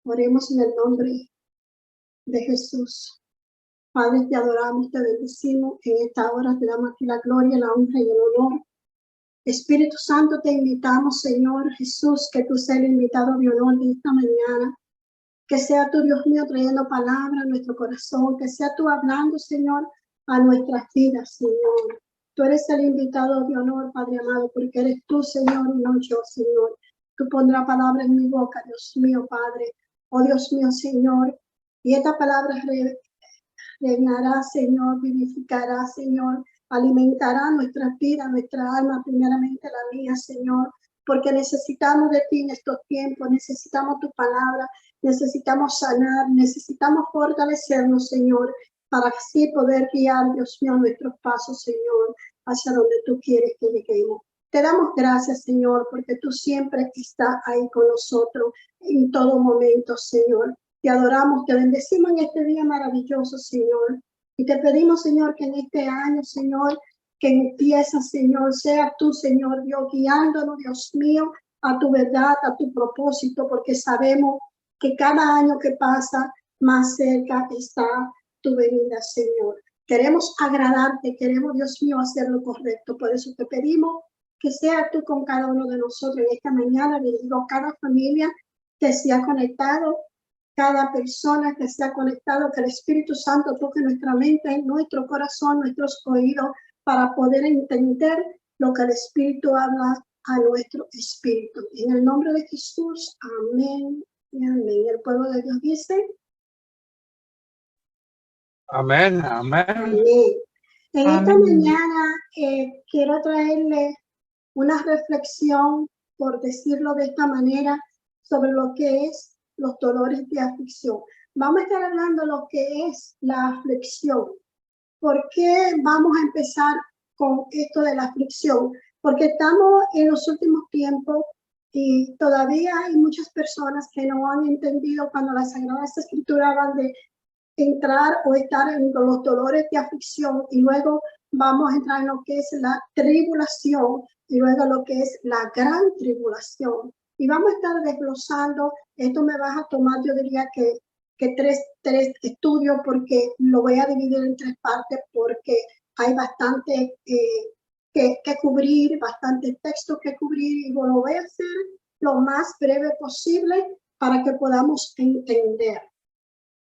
Oremos en el nombre de Jesús. Padre, te adoramos, te bendecimos. En esta hora te damos a ti la gloria, la honra y el honor. Espíritu Santo, te invitamos, Señor Jesús, que tú seas el invitado de honor de esta mañana. Que sea tú, Dios mío, trayendo palabra a nuestro corazón. Que sea tú hablando, Señor, a nuestras vidas, Señor. Tú eres el invitado de honor, Padre amado, porque eres tú, Señor, y no yo, Señor. Tú pondrás palabra en mi boca, Dios mío, Padre. Oh, Dios mío, Señor. Y esta palabra reinará, Señor, vivificará, Señor, alimentará nuestra vida, nuestra alma, primeramente la mía, Señor, porque necesitamos de ti en estos tiempos, necesitamos tu palabra, necesitamos sanar, necesitamos fortalecernos, Señor, para así poder guiar, Dios mío, nuestros pasos, Señor, hacia donde tú quieres que lleguemos. Te damos gracias, Señor, porque tú siempre estás ahí con nosotros en todo momento, Señor. Te adoramos, te bendecimos en este día maravilloso, Señor. Y te pedimos, Señor, que en este año, Señor, que empieza, Señor, sea tú, Señor, Dios, guiándonos, Dios mío, a tu verdad, a tu propósito, porque sabemos que cada año que pasa, más cerca está tu venida, Señor. Queremos agradarte, queremos, Dios mío, hacer lo correcto. Por eso te pedimos que sea tú con cada uno de nosotros en esta mañana. Bendigo cada familia que se ha conectado, cada persona que se ha conectado, que el Espíritu Santo toque nuestra mente, nuestro corazón, nuestros oídos, para poder entender lo que el Espíritu habla a nuestro espíritu. En el nombre de Jesús, amén y amén. El pueblo de Dios dice, amén, amén. Amén. En Amén. esta mañana quiero traerle una reflexión, por decirlo de esta manera, sobre lo que es los dolores de aflicción. Vamos a estar hablando de lo que es la aflicción. ¿Por qué vamos a empezar con esto de la aflicción? Porque estamos en los últimos tiempos y todavía hay muchas personas que no han entendido cuando las Sagradas Escrituras hablan de entrar o estar en los dolores de aflicción, y luego vamos a entrar en lo que es la tribulación y luego lo que es la gran tribulación. Y vamos a estar desglosando, esto me va a tomar, yo diría que tres estudios, porque lo voy a dividir en tres partes, porque hay bastante que cubrir, bastante texto que cubrir, y lo voy a hacer lo más breve posible para que podamos entender.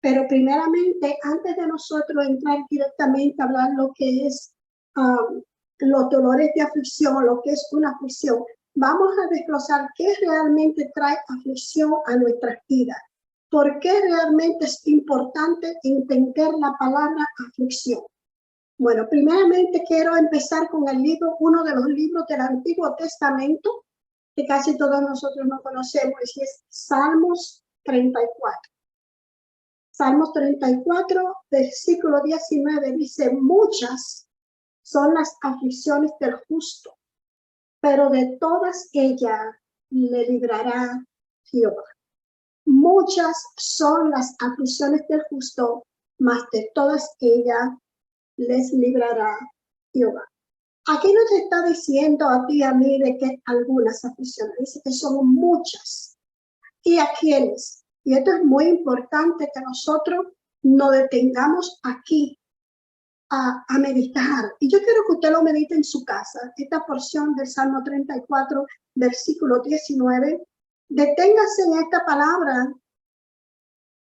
Pero primeramente, antes de nosotros entrar directamente a hablar lo que es los dolores de aflicción, lo que es una aflicción, vamos a desglosar qué realmente trae aflicción a nuestras vidas. ¿Por qué realmente es importante entender la palabra aflicción? Bueno, primeramente quiero empezar con el libro, uno de los libros del Antiguo Testamento, que casi todos nosotros no conocemos, y es Salmos 34. Salmos 34, versículo 19, dice, muchas son las aflicciones del justo, pero de todas ellas le librará Jehová. Muchas son las aflicciones del justo, mas de todas ellas les librará Jehová. Aquí no te está diciendo a ti y a mí de que algunas aflicciones, dice que son muchas. ¿Y a quiénes? Y esto es muy importante, que nosotros nos detengamos aquí a meditar. Y yo quiero que usted lo medite en su casa. Esta porción del Salmo 34, versículo 19. Deténgase en esta palabra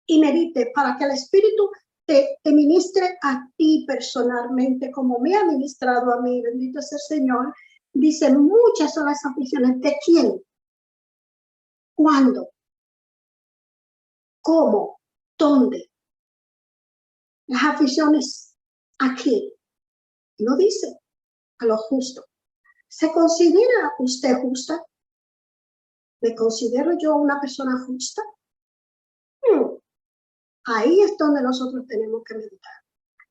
y medite para que el Espíritu te ministre a ti personalmente, como me ha ministrado a mí. Bendito sea el Señor. Dice, muchas son las aflicciones. ¿De quién? ¿Cuándo? ¿Cómo? ¿Dónde? Las aflicciones, ¿a quién? No dice a lo justo. ¿Se considera usted justa? ¿Me considero yo una persona justa? Ahí es donde nosotros tenemos que meditar.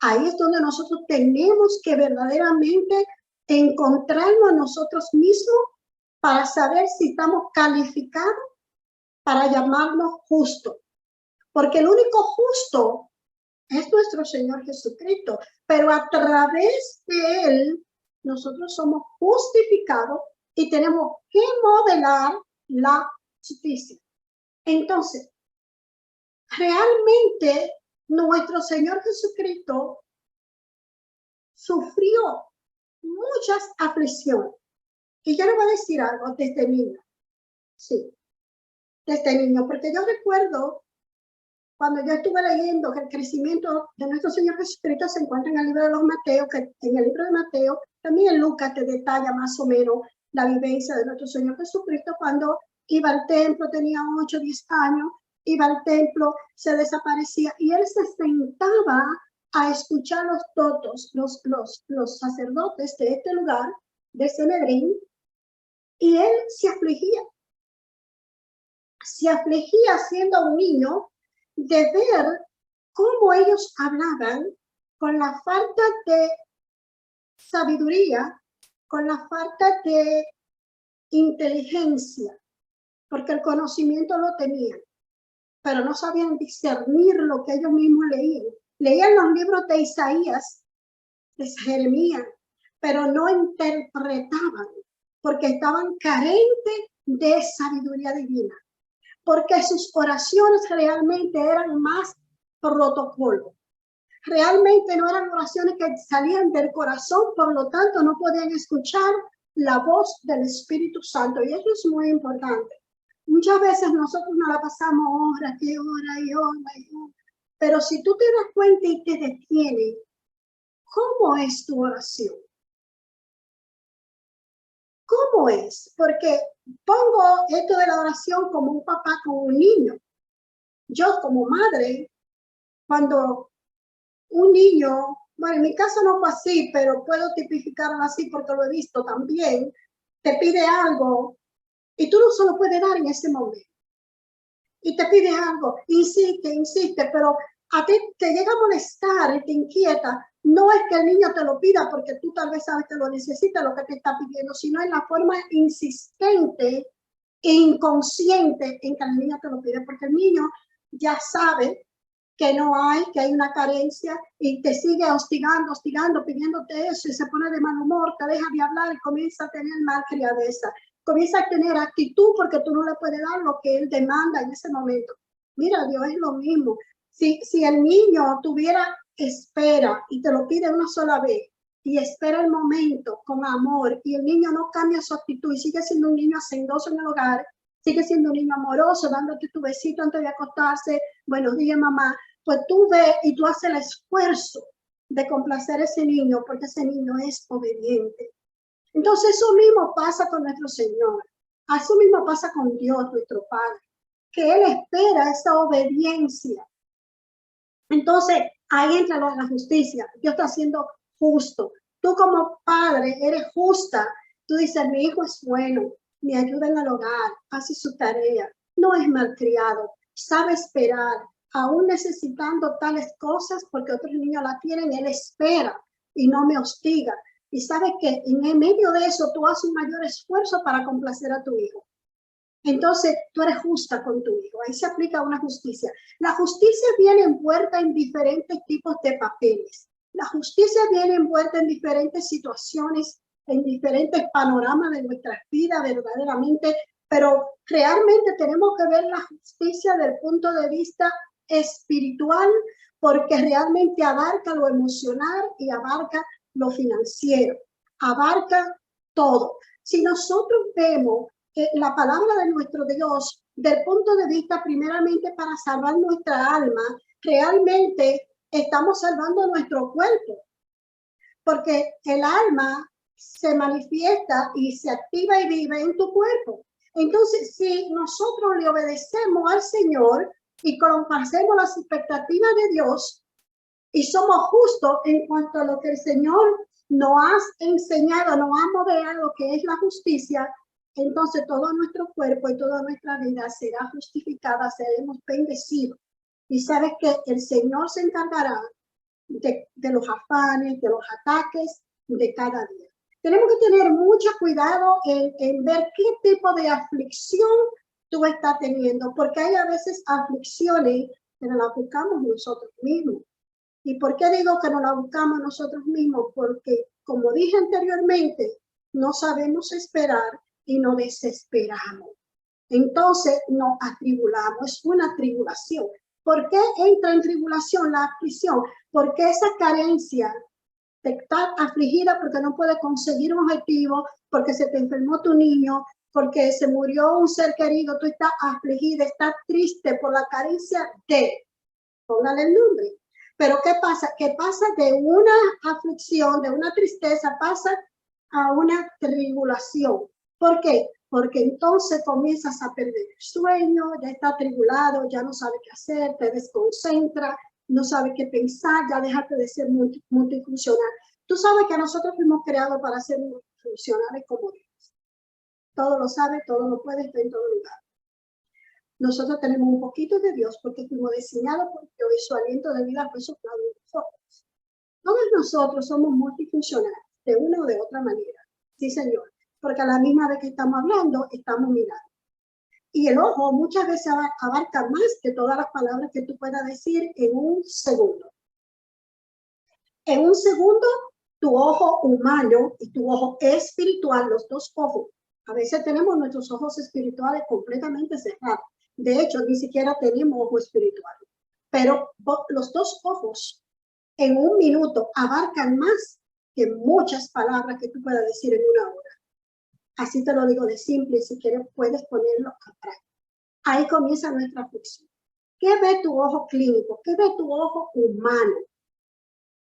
Ahí es donde nosotros tenemos que verdaderamente encontrarnos a nosotros mismos para saber si estamos calificados para llamarnos justos. Porque el único justo es nuestro Señor Jesucristo, pero a través de Él nosotros somos justificados y tenemos que modelar la justicia. Entonces, realmente nuestro Señor Jesucristo sufrió muchas aflicciones. Y yo le voy a decir algo desde niño. Sí, desde niño, porque yo recuerdo cuando yo estuve leyendo que el crecimiento de nuestro Señor Jesucristo se encuentra en el libro de los Mateos, que en el libro de Mateo, también en Lucas te detalla más o menos la vivencia de nuestro Señor Jesucristo cuando iba al templo, tenía 8 o 10 años, iba al templo, se desaparecía y él se sentaba a escuchar los totos, los sacerdotes de este lugar, de Sanedrín, y él se afligía siendo un niño de ver cómo ellos hablaban con la falta de sabiduría, con la falta de inteligencia, porque el conocimiento lo tenían, pero no sabían discernir lo que ellos mismos leían. Leían los libros de Isaías, de Jeremías, pero no interpretaban, porque estaban carentes de sabiduría divina, porque sus oraciones realmente eran más protocolo. Realmente no eran oraciones que salían del corazón, por lo tanto no podían escuchar la voz del Espíritu Santo. Y eso es muy importante. Muchas veces nosotros nos la pasamos horas y horas y horas y horas. Pero si tú te das cuenta y te detienes, ¿cómo es tu oración? ¿Cómo es? Porque pongo esto de la oración como un papá con un niño. Yo como madre, cuando un niño, bueno, en mi caso no fue así, pero puedo tipificarlo así porque lo he visto también, te pide algo y tú no se lo puedes dar en ese momento. Y te pide algo, insiste, pero a ti te llega a molestar y te inquieta. No es que el niño te lo pida porque tú tal vez sabes que lo necesitas, lo que te está pidiendo, sino en la forma insistente e inconsciente en que el niño te lo pide, porque el niño ya sabe que no hay, que hay una carencia y te sigue hostigando, pidiéndote eso y se pone de mal humor, te deja de hablar y comienza a tener mal criadeza. Comienza a tener actitud porque tú no le puedes dar lo que él demanda en ese momento. Mira, Dios es lo mismo. Si el niño tuviera espera y te lo pide una sola vez y espera el momento con amor y el niño no cambia su actitud y sigue siendo un niño hacendoso en el hogar, sigue siendo un niño amoroso, dándote tu besito antes de acostarse, buenos días mamá, pues tú ves y tú haces el esfuerzo de complacer a ese niño porque ese niño es obediente. Entonces eso mismo pasa con nuestro Señor, eso mismo pasa con Dios, nuestro Padre, que Él espera esa obediencia. Entonces ahí entra la justicia, Dios está siendo justo. Tú como padre eres justa, tú dices, mi hijo es bueno, me ayuda en el hogar, hace su tarea, no es malcriado, sabe esperar, aún necesitando tales cosas porque otros niños la tienen, él espera y no me hostiga. Y sabes que en el medio de eso tú haces un mayor esfuerzo para complacer a tu hijo. Entonces tú eres justa con tu hijo, ahí se aplica una justicia. La justicia viene envuelta en diferentes tipos de papeles. La justicia viene envuelta en diferentes situaciones, en diferentes panoramas de nuestras vidas verdaderamente, pero realmente tenemos que ver la justicia desde el punto de vista espiritual, porque realmente abarca lo emocional y abarca lo financiero, abarca todo. Si nosotros vemos la palabra de nuestro Dios, del punto de vista primeramente para salvar nuestra alma, realmente estamos salvando nuestro cuerpo, porque el alma se manifiesta y se activa y vive en tu cuerpo. Entonces, si nosotros le obedecemos al Señor y complacemos las expectativas de Dios y somos justos en cuanto a lo que el Señor nos ha enseñado, nos ha modelado lo que es la justicia, entonces todo nuestro cuerpo y toda nuestra vida será justificada, seremos bendecidos. Y sabes que el Señor se encargará de los afanes, de los ataques de cada día. Tenemos que tener mucho cuidado en ver qué tipo de aflicción tú estás teniendo, porque hay a veces aflicciones que nos las buscamos nosotros mismos. ¿Y por qué digo que nos la buscamos nosotros mismos? Porque, como dije anteriormente, no sabemos esperar y nos desesperamos. Entonces nos atribulamos, es una tribulación. ¿Por qué entra en tribulación la aflicción? Porque esa carencia de estar afligida porque no puede conseguir un objetivo, porque se te enfermó tu niño, porque se murió un ser querido, tú estás afligida, estás triste por la carencia de, póngale el nombre. Pero ¿qué pasa? Que pasa de una aflicción, de una tristeza, pasa a una tribulación. ¿Por qué? Porque entonces comienzas a perder el sueño, ya está atribulado, ya no sabe qué hacer, te desconcentra, no sabe qué pensar, ya dejaste de ser multifuncional. Tú sabes que nosotros fuimos creados para ser multifuncionales como Dios. Todo lo sabe, todo lo puede, está en todo lugar. Nosotros tenemos un poquito de Dios porque fuimos diseñados por Dios y su aliento de vida fue soplado en nosotros. Todos nosotros somos multifuncionales de una o de otra manera. Sí, Señor. Porque a la misma vez que estamos hablando, estamos mirando. Y el ojo muchas veces abarca más que todas las palabras que tú puedas decir en un segundo. En un segundo, tu ojo humano y tu ojo espiritual, los dos ojos. A veces tenemos nuestros ojos espirituales completamente cerrados. De hecho, ni siquiera tenemos ojo espiritual. Pero los dos ojos en un minuto abarcan más que muchas palabras que tú puedas decir en una hora. Así te lo digo de simple, y si quieres puedes ponerlo a práctica. Ahí comienza nuestra aflicción. ¿Qué ve tu ojo clínico? ¿Qué ve tu ojo humano?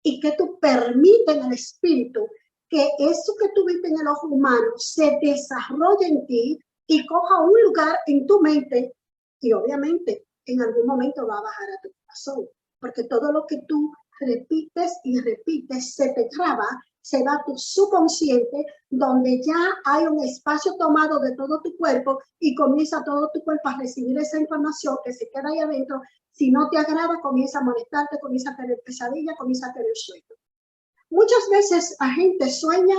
Y que tú permites en el espíritu que eso que tú viste en el ojo humano se desarrolle en ti y coja un lugar en tu mente y obviamente en algún momento va a bajar a tu corazón, porque todo lo que tú repites y repites se te graba, se va a tu subconsciente, donde ya hay un espacio tomado de todo tu cuerpo y comienza todo tu cuerpo a recibir esa información que se queda ahí adentro. Si no te agrada, comienza a molestarte, comienza a tener pesadilla, comienza a tener sueño. Muchas veces la gente sueña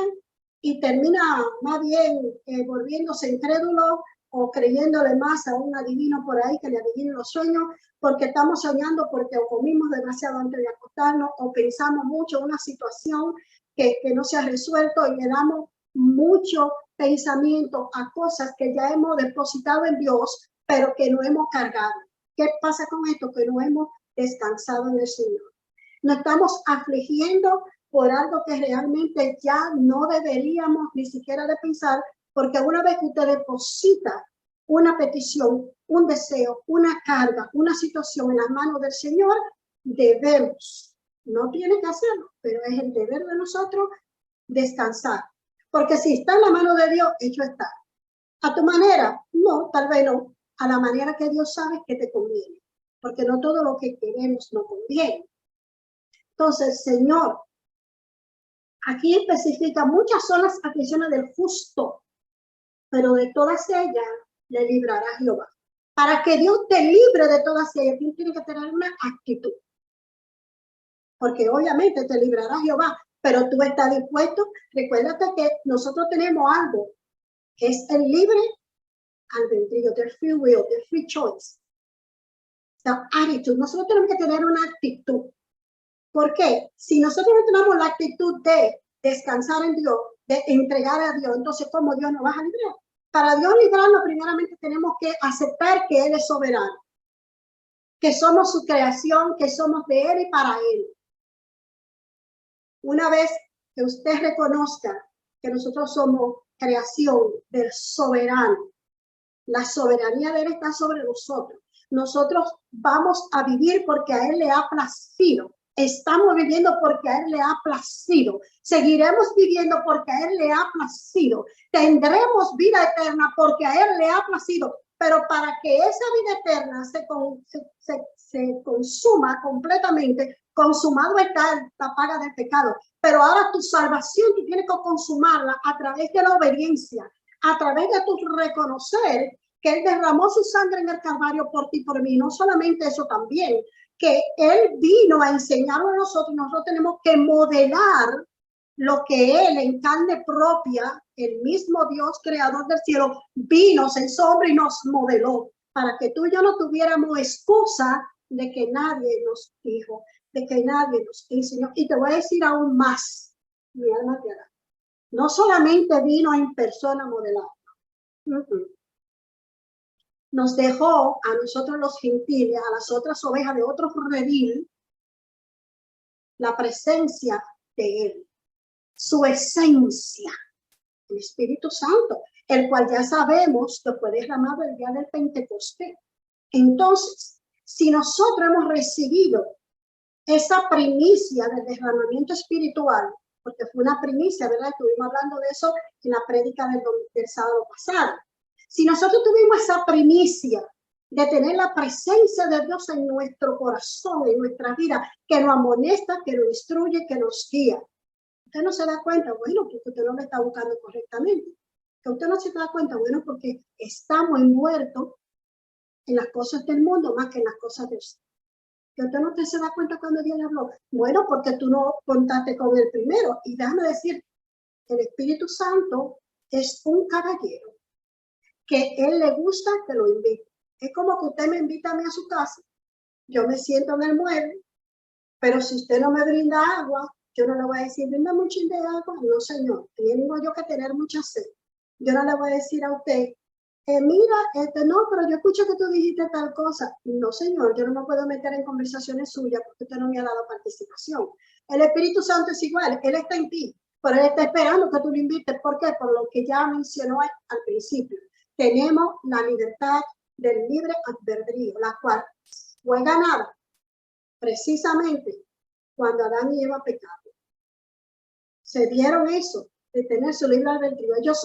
y termina más bien volviéndose incrédulo o creyéndole más a un adivino por ahí que le adivine los sueños, porque estamos soñando porque o comimos demasiado antes de acostarnos o pensamos mucho en una situación que no se ha resuelto y le damos mucho pensamiento a cosas que ya hemos depositado en Dios, pero que no hemos cargado. ¿Qué pasa con esto? Que no hemos descansado en el Señor. Nos estamos afligiendo por algo que realmente ya no deberíamos ni siquiera de pensar, porque una vez que usted deposita una petición, un deseo, una carga, una situación en las manos del Señor, debemos, no tiene que hacerlo, pero es el deber de nosotros descansar. Porque si está en la mano de Dios, hecho está. ¿A tu manera? No, tal vez no. A la manera que Dios sabe que te conviene. Porque no todo lo que queremos nos conviene. Entonces, Señor, aquí especifica, muchas son las aflicciones del justo, pero de todas ellas le librará Jehová. Para que Dios te libre de todas ellas, tú tienes que tener una actitud. Porque obviamente te librará Jehová, pero tú estás dispuesto. Recuérdate que nosotros tenemos algo, que es el libre albedrío, the free will, the free choice. La actitud. Nosotros tenemos que tener una actitud. ¿Por qué? Si nosotros no tenemos la actitud de descansar en Dios, de entregar a Dios, entonces ¿cómo Dios nos va a librar? Para Dios librarnos, primeramente tenemos que aceptar que Él es soberano, que somos su creación, que somos de Él y para Él. Una vez que usted reconozca que nosotros somos creación del soberano, la soberanía de Él está sobre nosotros. Nosotros vamos a vivir porque a Él le ha placido. Estamos viviendo porque a Él le ha placido. Seguiremos viviendo porque a Él le ha placido. Tendremos vida eterna porque a Él le ha placido. Pero para que esa vida eterna se consuma completamente, consumado está la paga del pecado. Pero ahora tu salvación tú tienes que consumarla a través de la obediencia, a través de tu reconocer que Él derramó su sangre en el Calvario por ti y por mí. No solamente eso, también que Él vino a enseñarlo a nosotros. Nosotros tenemos que modelar lo que Él en carne propia, el mismo Dios creador del cielo, vino, se hizo hombre y nos modeló para que tú y yo no tuviéramos excusa de que nadie nos dijo, de que nadie nos enseñó. Y te voy a decir aún más, mi alma te da. No solamente vino en persona modelado. nos dejó a nosotros los gentiles, a las otras ovejas de otro redil, la presencia de Él, su esencia, el Espíritu Santo, el cual ya sabemos que fue derramado el día del Pentecostés. Entonces, si nosotros hemos recibido esa primicia del derramamiento espiritual, porque fue una primicia, ¿verdad? Estuvimos hablando de eso en la prédica del sábado pasado. Si nosotros tuvimos esa primicia de tener la presencia de Dios en nuestro corazón, en nuestra vida, que nos amonesta, que nos instruye, que nos guía, usted no se da cuenta, bueno, porque usted no lo está buscando correctamente. Que usted no se da cuenta, bueno, porque estamos envueltos en las cosas del mundo más que en las cosas de usted. Que usted no se da cuenta cuando Dios le habló. Bueno, porque tú no contaste con él primero. Y déjame decir, el Espíritu Santo es un caballero que él le gusta que lo invite. Es como que usted me invita a mí a su casa, yo me siento en el mueble, pero si usted no me brinda agua, yo no le voy a decir, brinda mucho de agua. No, señor, tengo yo que tener mucha sed. Yo no le voy a decir a usted, mira, no, pero yo escucho que tú dijiste tal cosa. No, señor, yo no me puedo meter en conversaciones suyas porque usted no me ha dado participación. El Espíritu Santo es igual, Él está en ti, pero Él está esperando que tú lo invites. ¿Por qué? Por lo que ya mencionó al principio. Tenemos la libertad del libre albedrío, la cual fue ganada precisamente cuando Adán y Eva pecaron. Se dieron eso, de tener su libre albedrío. Ellos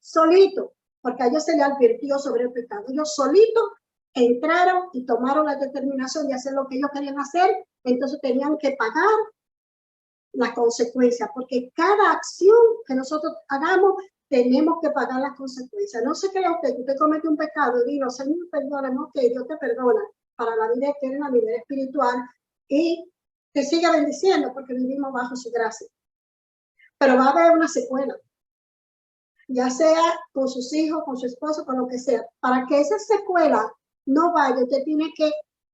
solitos, porque a ellos se les advirtió sobre el pecado. Ellos solitos entraron y tomaron la determinación de hacer lo que ellos querían hacer, entonces tenían que pagar las consecuencias, porque cada acción que nosotros hagamos, tenemos que pagar las consecuencias. No se crea usted que usted comete un pecado y diga, Señor, perdóname, que Dios te perdona para la vida eterna, a nivel espiritual, y te siga bendiciendo porque vivimos bajo su gracia. Pero va a haber una secuela, ya sea con sus hijos, con su esposo, con lo que sea. Para que esa secuela no vaya, usted tiene que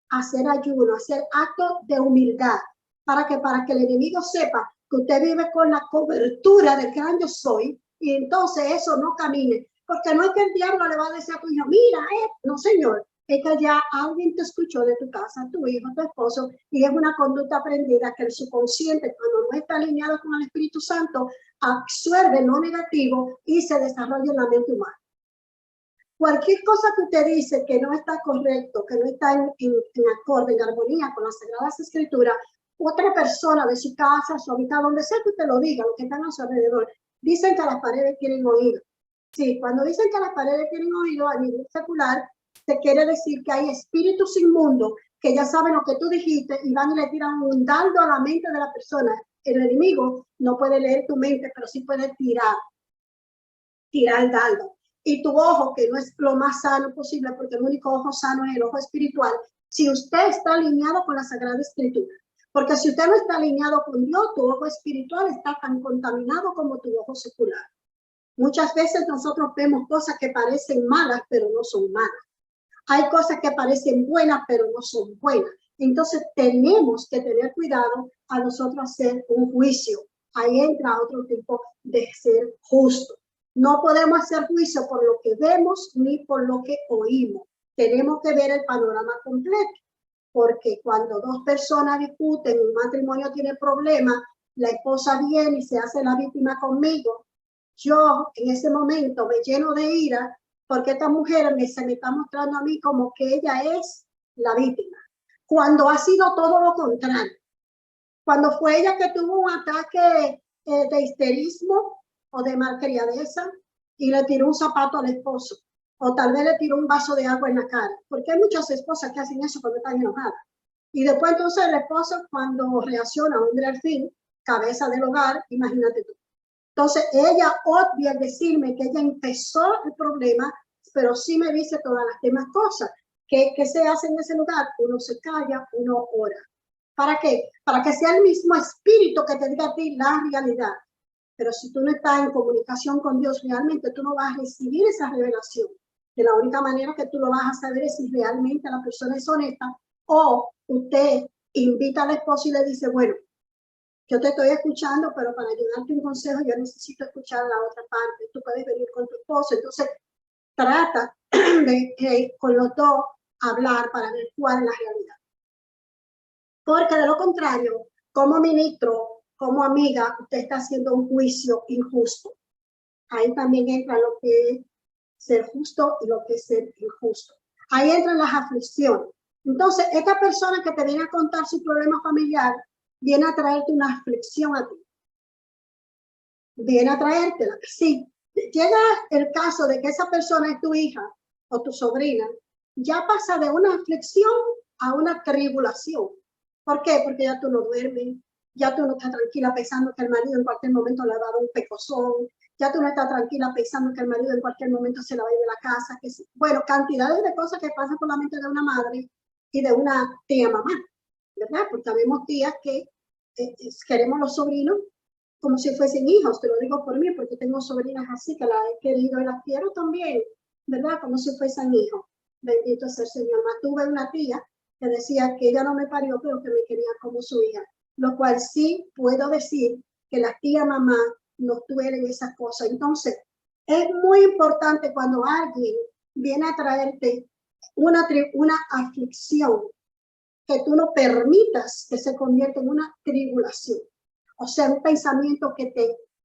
hacer ayuno, hacer acto de humildad, para que el enemigo sepa que usted vive con la cobertura del gran yo soy, y entonces eso no camine. Porque no es que el diablo le va a decir a tu hijo, mira, no, señor, es que ya alguien te escuchó de tu casa, tu hijo, tu esposo, y es una conducta aprendida que el subconsciente, cuando no está alineado con el Espíritu Santo, absorbe lo negativo y se desarrolla en la mente humana. Cualquier cosa que usted dice que no está correcto, que no está en acorde, en armonía con las Sagradas Escrituras, otra persona de su casa, su hábitat, donde sea que usted lo diga, los que están a su alrededor, dicen que las paredes tienen oído. Sí, cuando dicen que las paredes tienen oído a nivel secular, se quiere decir que hay espíritus inmundos que ya saben lo que tú dijiste y van y le tiran un dardo a la mente de la persona. El enemigo no puede leer tu mente, pero sí puede tirar el dardo. Y tu ojo, que no es lo más sano posible, porque el único ojo sano es el ojo espiritual, si usted está alineado con la Sagrada Escritura. Porque si usted no está alineado con Dios, tu ojo espiritual está tan contaminado como tu ojo secular. Muchas veces nosotros vemos cosas que parecen malas, pero no son malas. Hay cosas que parecen buenas, pero no son buenas. Entonces tenemos que tener cuidado a nosotros hacer un juicio. Ahí entra otro tipo de ser justo. No podemos hacer juicio por lo que vemos ni por lo que oímos. Tenemos que ver el panorama completo. Porque cuando dos personas discuten, un matrimonio tiene problemas, la esposa viene y se hace la víctima conmigo. Yo en ese momento me lleno de ira porque esta mujer se me está mostrando a mí como que ella es la víctima. Cuando ha sido todo lo contrario. Cuando fue ella que tuvo un ataque de histerismo o de malcriadeza y le tiró un zapato al esposo. O tal vez le tiró un vaso de agua en la cara. Porque hay muchas esposas que hacen eso cuando están enojadas. Y después entonces el esposo cuando reacciona, hombre al fin, cabeza del hogar, imagínate tú. Entonces ella odia decirme que ella empezó el problema, pero sí me dice todas las demás cosas. ¿Qué se hace en ese lugar? Uno se calla, uno ora. ¿Para qué? Para que sea el mismo espíritu que te diga a ti la realidad. Pero si tú no estás en comunicación con Dios realmente, tú no vas a recibir esa revelación. De la única manera que tú lo vas a saber es si realmente la persona es honesta o usted invita al esposo y le dice, bueno, yo te estoy escuchando, pero para ayudarte un consejo yo necesito escuchar la otra parte. Tú puedes venir con tu esposo. Entonces, trata de con los dos hablar para ver cuál es la realidad. Porque de lo contrario, como ministro, como amiga, usted está haciendo un juicio injusto. Ahí también entra lo que es ser justo y lo que es ser injusto. Ahí entran las aflicciones. Entonces, esta persona que te viene a contar su problema familiar, viene a traerte una aflicción a ti. Viene a traértela. Si llega el caso de que esa persona es tu hija o tu sobrina, ya pasa de una aflicción a una tribulación. ¿Por qué? Porque ya tú no duermes, ya tú no estás tranquila pensando que el marido en cualquier momento le va a dar un pecozón, ya tú no estás tranquila pensando que el marido en cualquier momento se la va a ir de la casa. Que bueno, cantidades de cosas que pasan por la mente de una madre y de una tía mamá, ¿verdad? Porque sabemos tías que queremos los sobrinos como si fuesen hijos, te lo digo por mí, porque tengo sobrinas así que las he querido y las quiero también, ¿verdad? Como si fuesen hijos. Bendito sea el Señor. Más tuve una tía que decía que ella no me parió, pero que me quería como su hija. Lo cual sí puedo decir que las tías mamá no tuvieron esas cosas. Entonces, es muy importante cuando alguien viene a traerte una aflicción, que tú no permitas que se convierta en una tribulación. O sea, un pensamiento que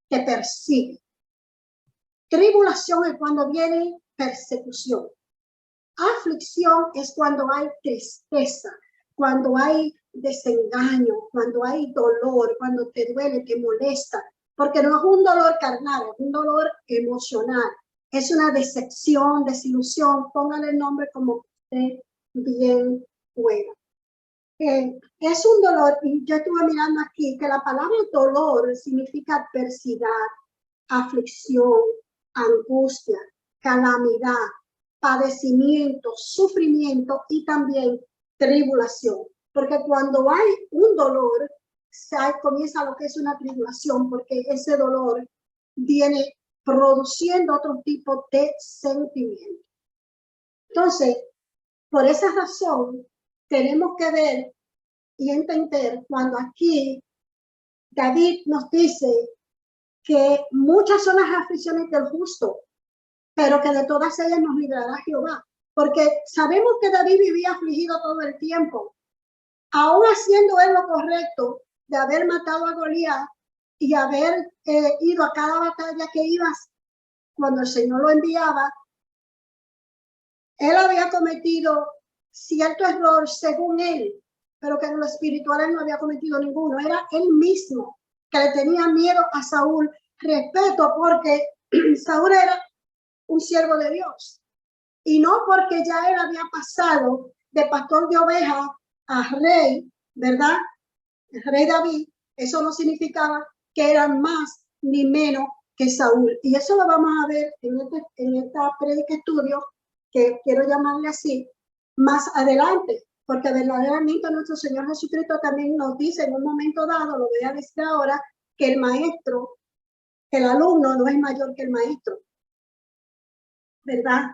te persigue. Tribulación es cuando viene persecución. Aflicción es cuando hay tristeza, cuando hay desengaño, cuando hay dolor, cuando te duele, te molesta. Porque no es un dolor carnal, es un dolor emocional. Es una decepción, desilusión. Póngale el nombre como usted bien pueda. Es un dolor, y yo estuve mirando aquí que la palabra dolor significa adversidad, aflicción, angustia, calamidad, padecimiento, sufrimiento y también tribulación. Porque cuando hay un dolor, comienza lo que es una tribulación, porque ese dolor viene produciendo otro tipo de sentimiento. Entonces, por esa razón, tenemos que ver y entender cuando aquí David nos dice que muchas son las aflicciones del justo, pero que de todas ellas nos librará Jehová. Porque sabemos que David vivía afligido todo el tiempo, aún haciendo él lo correcto de haber matado a Goliat y haber ido a cada batalla que ibas cuando el Señor lo enviaba. Él había cometido cierto error según él, pero que en lo espiritual él no había cometido ninguno. Era él mismo que le tenía miedo a Saúl. Respeto porque Saúl era un siervo de Dios. Y no porque ya él había pasado de pastor de ovejas a rey, ¿verdad? El rey David. Eso no significaba que eran más ni menos que Saúl. Y eso lo vamos a ver en esta predica estudio, que quiero llamarle así, más adelante, porque verdaderamente nuestro Señor Jesucristo también nos dice en un momento dado, lo voy a decir ahora, que el maestro, el alumno no es mayor que el maestro, ¿verdad?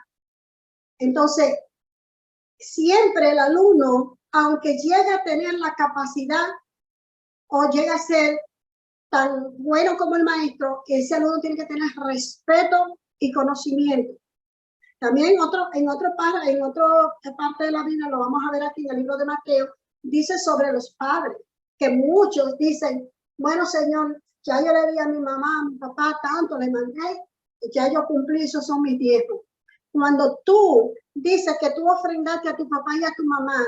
Entonces, siempre el alumno, aunque llegue a tener la capacidad o llegue a ser tan bueno como el maestro, ese alumno tiene que tener respeto y conocimiento. También en otra parte de la Biblia, lo vamos a ver aquí en el libro de Mateo, dice sobre los padres, que muchos dicen, bueno, Señor, ya yo le di a mi mamá, a mi papá, tanto le mandé, y ya yo cumplí, esos son mis viejos. Cuando tú dices que tú ofrendaste a tu papá y a tu mamá,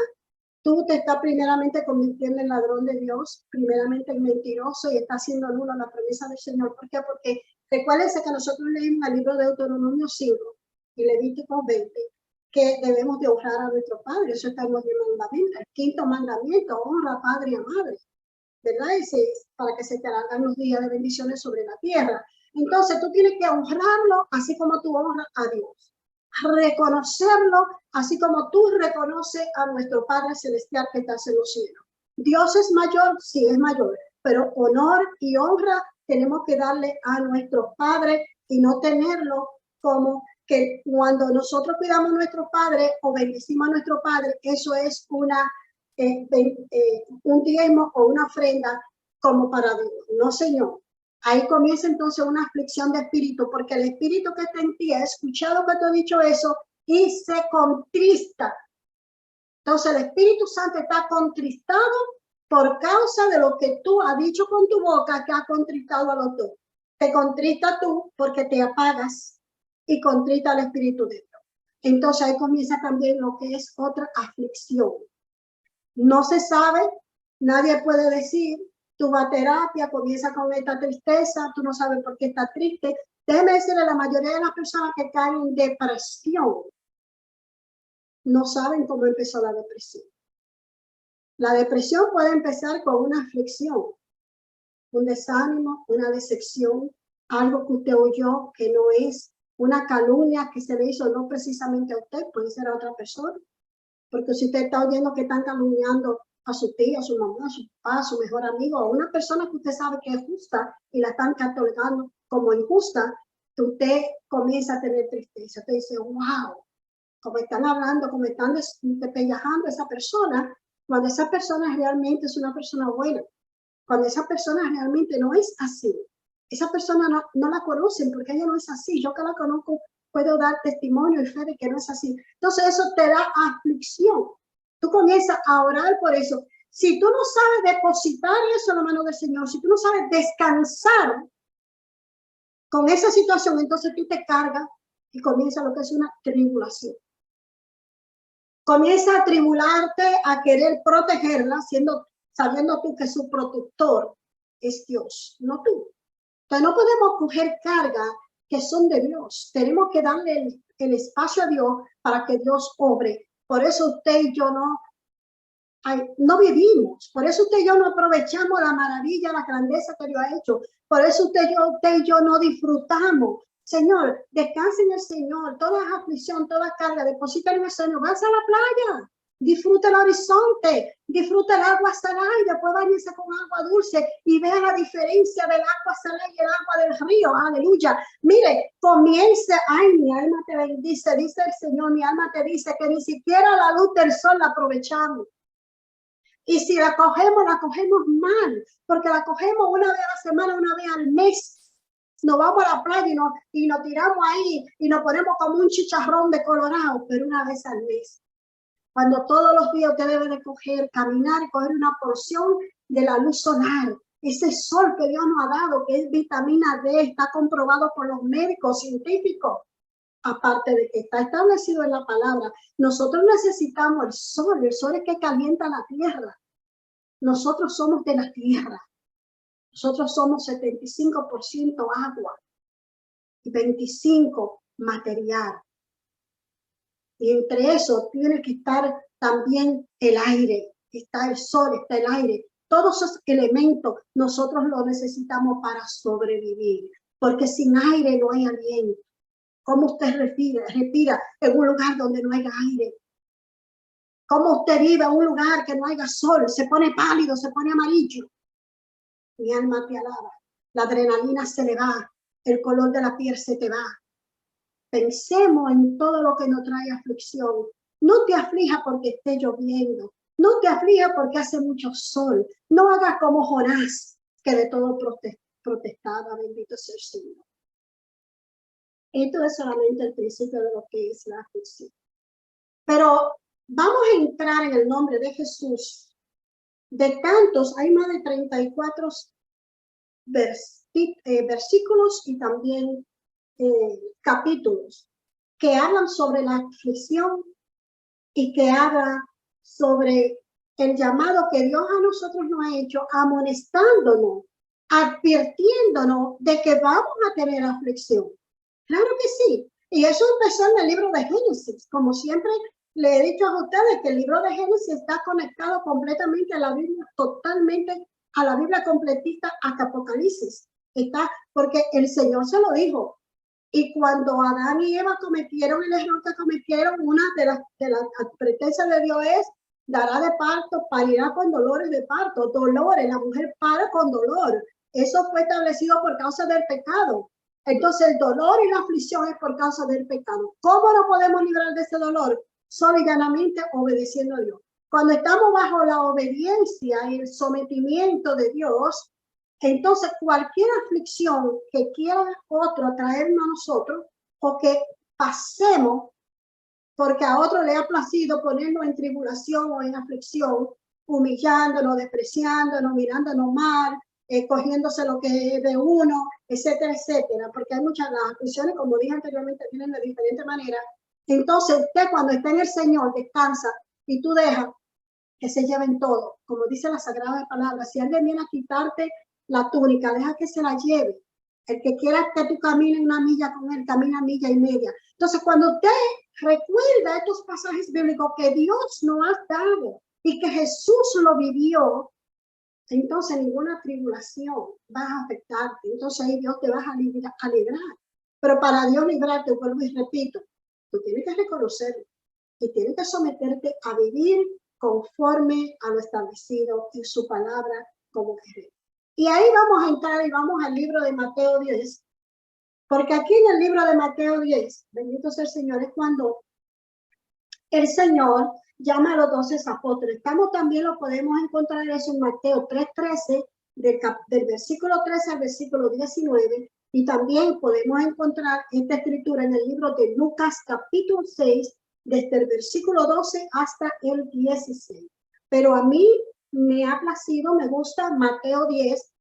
tú te estás primeramente convirtiendo en ladrón de Dios, primeramente en mentiroso, y estás haciendo nulo la promesa del Señor. ¿Por qué? Porque recuérdense que nosotros leímos el libro de Deuteronomio 5 y Levítico 20, que debemos de honrar a nuestro padre. Eso está en los 10 mandamientos. El quinto mandamiento, honra a padre y a madre, ¿verdad? Para que se te hagan los días de bendiciones sobre la tierra. Entonces tú tienes que honrarlo así como tú honras a Dios. Reconocerlo así como tú reconoces a nuestro Padre Celestial que está en los cielos. Dios es mayor, sí es mayor, pero honor y honra tenemos que darle a nuestro Padre y no tenerlo como que cuando nosotros cuidamos a nuestro Padre o bendecimos a nuestro Padre, eso es un diezmo o una ofrenda como para Dios. No, Señor. Ahí comienza entonces una aflicción de espíritu, porque el espíritu que está en ti ha escuchado que te he dicho eso y se contrista. Entonces el Espíritu Santo está contristado por causa de lo que tú has dicho con tu boca, que ha contristado a los dos. Te contrista tú porque te apagas y contrista al Espíritu de Dios. Entonces ahí comienza también lo que es otra aflicción. No se sabe, nadie puede decir, tú vas a terapia, comienza con esta tristeza, tú no sabes por qué estás triste. Déjeme decirle, la mayoría de las personas que caen en depresión no saben cómo empezó la depresión. La depresión puede empezar con una aflicción, un desánimo, una decepción, algo que usted oyó que no es, una calumnia que se le hizo no precisamente a usted, puede ser a otra persona. Porque si usted está oyendo que están calumniando a su tía, a su mamá, a su papá, a su mejor amigo, a una persona que usted sabe que es justa y la están catalogando como injusta, usted comienza a tener tristeza. Usted dice, wow, como están hablando, como están despellejando a esa persona, cuando esa persona realmente es una persona buena, cuando esa persona realmente no es así. Esa persona no la conocen porque ella no es así. Yo que la conozco puedo dar testimonio y fe de que no es así. Entonces eso te da aflicción. Tú comienzas a orar por eso. Si tú no sabes depositar eso en la mano del Señor, si tú no sabes descansar con esa situación, entonces tú te cargas y comienza lo que es una tribulación. Comienza a tribularte, a querer protegerla, sabiendo tú que su protector es Dios, no tú. Entonces no podemos coger cargas que son de Dios. Tenemos que darle el espacio a Dios para que Dios obre. Por eso usted y yo no vivimos. Por eso usted y yo no aprovechamos la maravilla, la grandeza que Dios ha hecho. Por eso usted y yo no disfrutamos. Señor, descanse en el Señor. Toda aflicción, toda carga, deposita en el Señor. Vas a la playa. Disfruta el horizonte, disfruta el agua salada y después bañese con agua dulce y vea la diferencia del agua salada y el agua del río. Aleluya. Mire, comience, ay, mi alma te bendice, dice el Señor, mi alma te dice que ni siquiera la luz del sol la aprovechamos. Y si la cogemos mal, porque la cogemos una vez a la semana, una vez al mes. Nos vamos a la playa y nos tiramos ahí y nos ponemos como un chicharrón de colorado, pero una vez al mes. Cuando todos los días usted debe de caminar y coger una porción de la luz solar. Ese sol que Dios nos ha dado, que es vitamina D, está comprobado por los médicos científicos. Aparte de que está establecido en la palabra, nosotros necesitamos el sol es que calienta la tierra. Nosotros somos de la tierra. Nosotros somos 75% agua y 25% material. Y entre eso tiene que estar también el aire. Está el sol, está el aire. Todos esos elementos nosotros los necesitamos para sobrevivir. Porque sin aire no hay aliento. ¿Cómo usted respira en un lugar donde no haya aire? ¿Cómo usted vive en un lugar que no haya sol? Se pone pálido, se pone amarillo. Mi alma te alaba. La adrenalina se le va. El color de la piel se te va. Pensemos en todo lo que nos trae aflicción. No te aflija porque esté lloviendo. No te aflija porque hace mucho sol. No hagas como Jonás, que de todo protestaba. Bendito sea el Señor. Esto es solamente el principio de lo que es la aflicción. Pero vamos a entrar en el nombre de Jesús. De tantos, hay más de 34 versículos y también capítulos que hablan sobre la aflicción y que hablan sobre el llamado que Dios a nosotros nos ha hecho, amonestándonos, advirtiéndonos de que vamos a tener aflicción. Claro que sí. Y eso empezó en el libro de Génesis. Como siempre le he dicho a ustedes que el libro de Génesis está conectado completamente a la Biblia, totalmente a la Biblia completita hasta Apocalipsis. Está, porque el Señor se lo dijo. Y cuando Adán y Eva cometieron el error que cometieron, una de las advertencias de Dios es, dará de parto, parirá con dolores de parto. Dolores, la mujer para con dolor. Eso fue establecido por causa del pecado. Entonces el dolor y la aflicción es por causa del pecado. ¿Cómo nos podemos librar de ese dolor? Solo y llanamente obedeciendo a Dios. Cuando estamos bajo la obediencia y el sometimiento de Dios, Entonces, cualquier aflicción que quiera otro traernos a nosotros o que pasemos porque a otro le ha placido ponernos en tribulación o en aflicción, humillándonos, despreciándonos, mirándonos mal, cogiéndose lo que es de uno, etcétera, etcétera, porque hay muchas las aflicciones, como dije anteriormente, vienen de diferentes maneras. Entonces, usted cuando está en el Señor descansa y tú dejas que se lleven todo, como dice la Sagrada Palabra. Si alguien viene a quitarte la túnica, deja que se la lleve. El que quiera que tú camines una milla con él, camina milla y media. Entonces, cuando usted recuerda estos pasajes bíblicos que Dios nos ha dado y que Jesús lo vivió, entonces ninguna tribulación va a afectarte. Entonces ahí Dios te va a librar. Pero para Dios librarte, vuelvo y repito, tú tienes que reconocerlo y tienes que someterte a vivir conforme a lo establecido en su palabra como querer. Y ahí vamos a entrar y vamos al libro de Mateo 10, porque aquí en el libro de Mateo 10, bendito sea el Señor, es cuando el Señor llama a los 12 apóstoles. Estamos también lo podemos encontrar eso en Mateo 3:13, del versículo 13 al versículo 19, y también podemos encontrar esta escritura en el libro de Lucas capítulo 6, desde el versículo 12 hasta el 16. Pero a mí me ha placido, me gusta Mateo 10,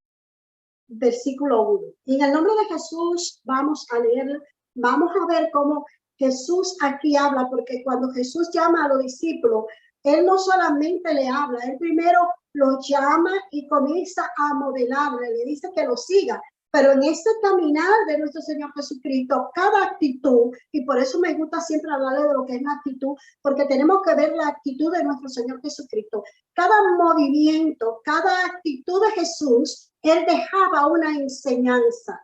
versículo 1. Y en el nombre de Jesús vamos a leer, vamos a ver cómo Jesús aquí habla, porque cuando Jesús llama a los discípulos, Él no solamente le habla, Él primero los llama y comienza a modelarle, le dice que lo siga. Pero en este caminar de nuestro Señor Jesucristo, cada actitud, y por eso me gusta siempre hablar de lo que es la actitud, porque tenemos que ver la actitud de nuestro Señor Jesucristo. Cada movimiento, cada actitud de Jesús, Él dejaba una enseñanza.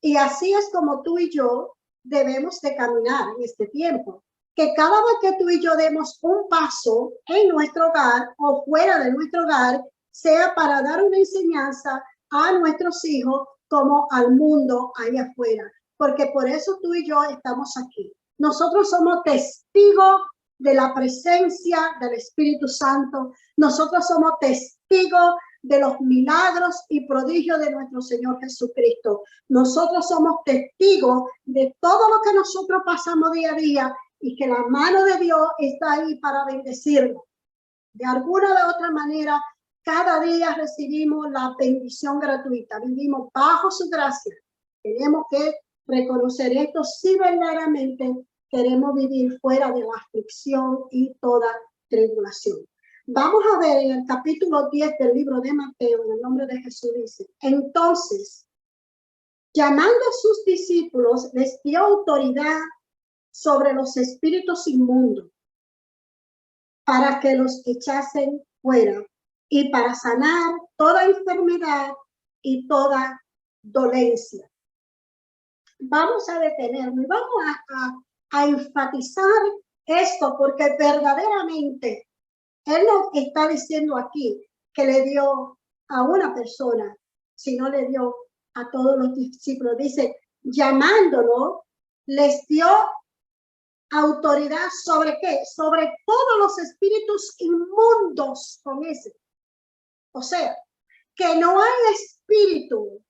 Y así es como tú y yo debemos de caminar en este tiempo. Que cada vez que tú y yo demos un paso en nuestro hogar o fuera de nuestro hogar, sea para dar una enseñanza a nuestros hijos como al mundo allá afuera. Porque por eso tú y yo estamos aquí. Nosotros somos testigos de la presencia del Espíritu Santo. Nosotros somos testigos de los milagros y prodigios de nuestro Señor Jesucristo. Nosotros somos testigos de todo lo que nosotros pasamos día a día y que la mano de Dios está ahí para bendecirnos. De alguna u otra manera, cada día recibimos la bendición gratuita. Vivimos bajo su gracia. Tenemos que reconocer esto si verdaderamente queremos vivir fuera de la aflicción y toda tribulación. Vamos a ver en el capítulo 10 del libro de Mateo, en el nombre de Jesús dice, entonces, llamando a sus discípulos, les dio autoridad sobre los espíritus inmundos para que los echasen fuera y para sanar toda enfermedad y toda dolencia. Vamos a detenernos y vamos a enfatizar esto porque verdaderamente Él no está diciendo aquí que le dio a una persona, sino le dio a todos los discípulos. Dice, llamándolo, les dio autoridad sobre qué? Sobre todos los espíritus inmundos con ese. O sea, que no hay espíritu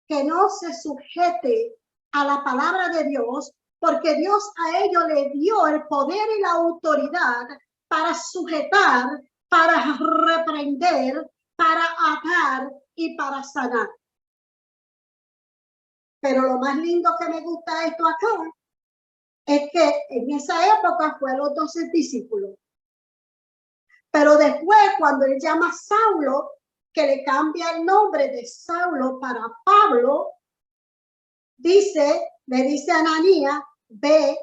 que no se sujete a la palabra de Dios, porque Dios a ellos le dio el poder y la autoridad para sujetar, para reprender, para atar y para sanar. Pero lo más lindo que me gusta esto acá es que en esa época fue a los 12 discípulos. Pero después, cuando él llama a Saulo, que le cambia el nombre de Saulo para Pablo, le dice a Ananías, ve,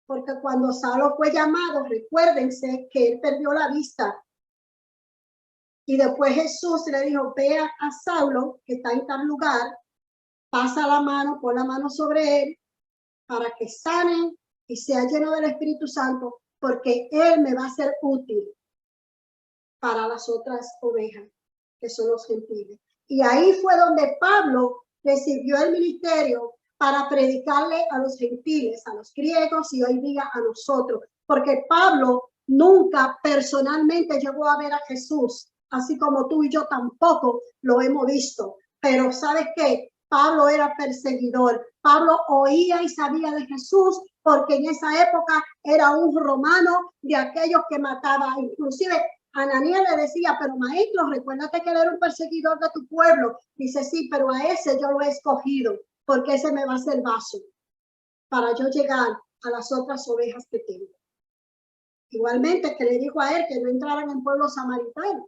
porque cuando Saulo fue llamado, recuérdense que él perdió la vista. Y después Jesús le dijo, ve a Saulo, que está en tal lugar, pasa la mano, pon la mano sobre él, para que sane y sea lleno del Espíritu Santo, porque él me va a ser útil para las otras ovejas, que son los gentiles. Y ahí fue donde Pablo recibió el ministerio para predicarle a los gentiles, a los griegos y hoy día a nosotros, porque Pablo nunca personalmente llegó a ver a Jesús así como tú y yo tampoco lo hemos visto. Pero ¿sabes qué? Pablo era perseguidor. Pablo oía y sabía de Jesús porque en esa época era un romano de aquellos que mataba. Inclusive Ananías le decía, pero maestro, recuérdate que él era un perseguidor de tu pueblo. Dice, sí, pero a ese yo lo he escogido porque ese me va a hacer vaso para yo llegar a las otras ovejas que tengo. Igualmente que le dijo a él que no entraran en pueblo samaritano,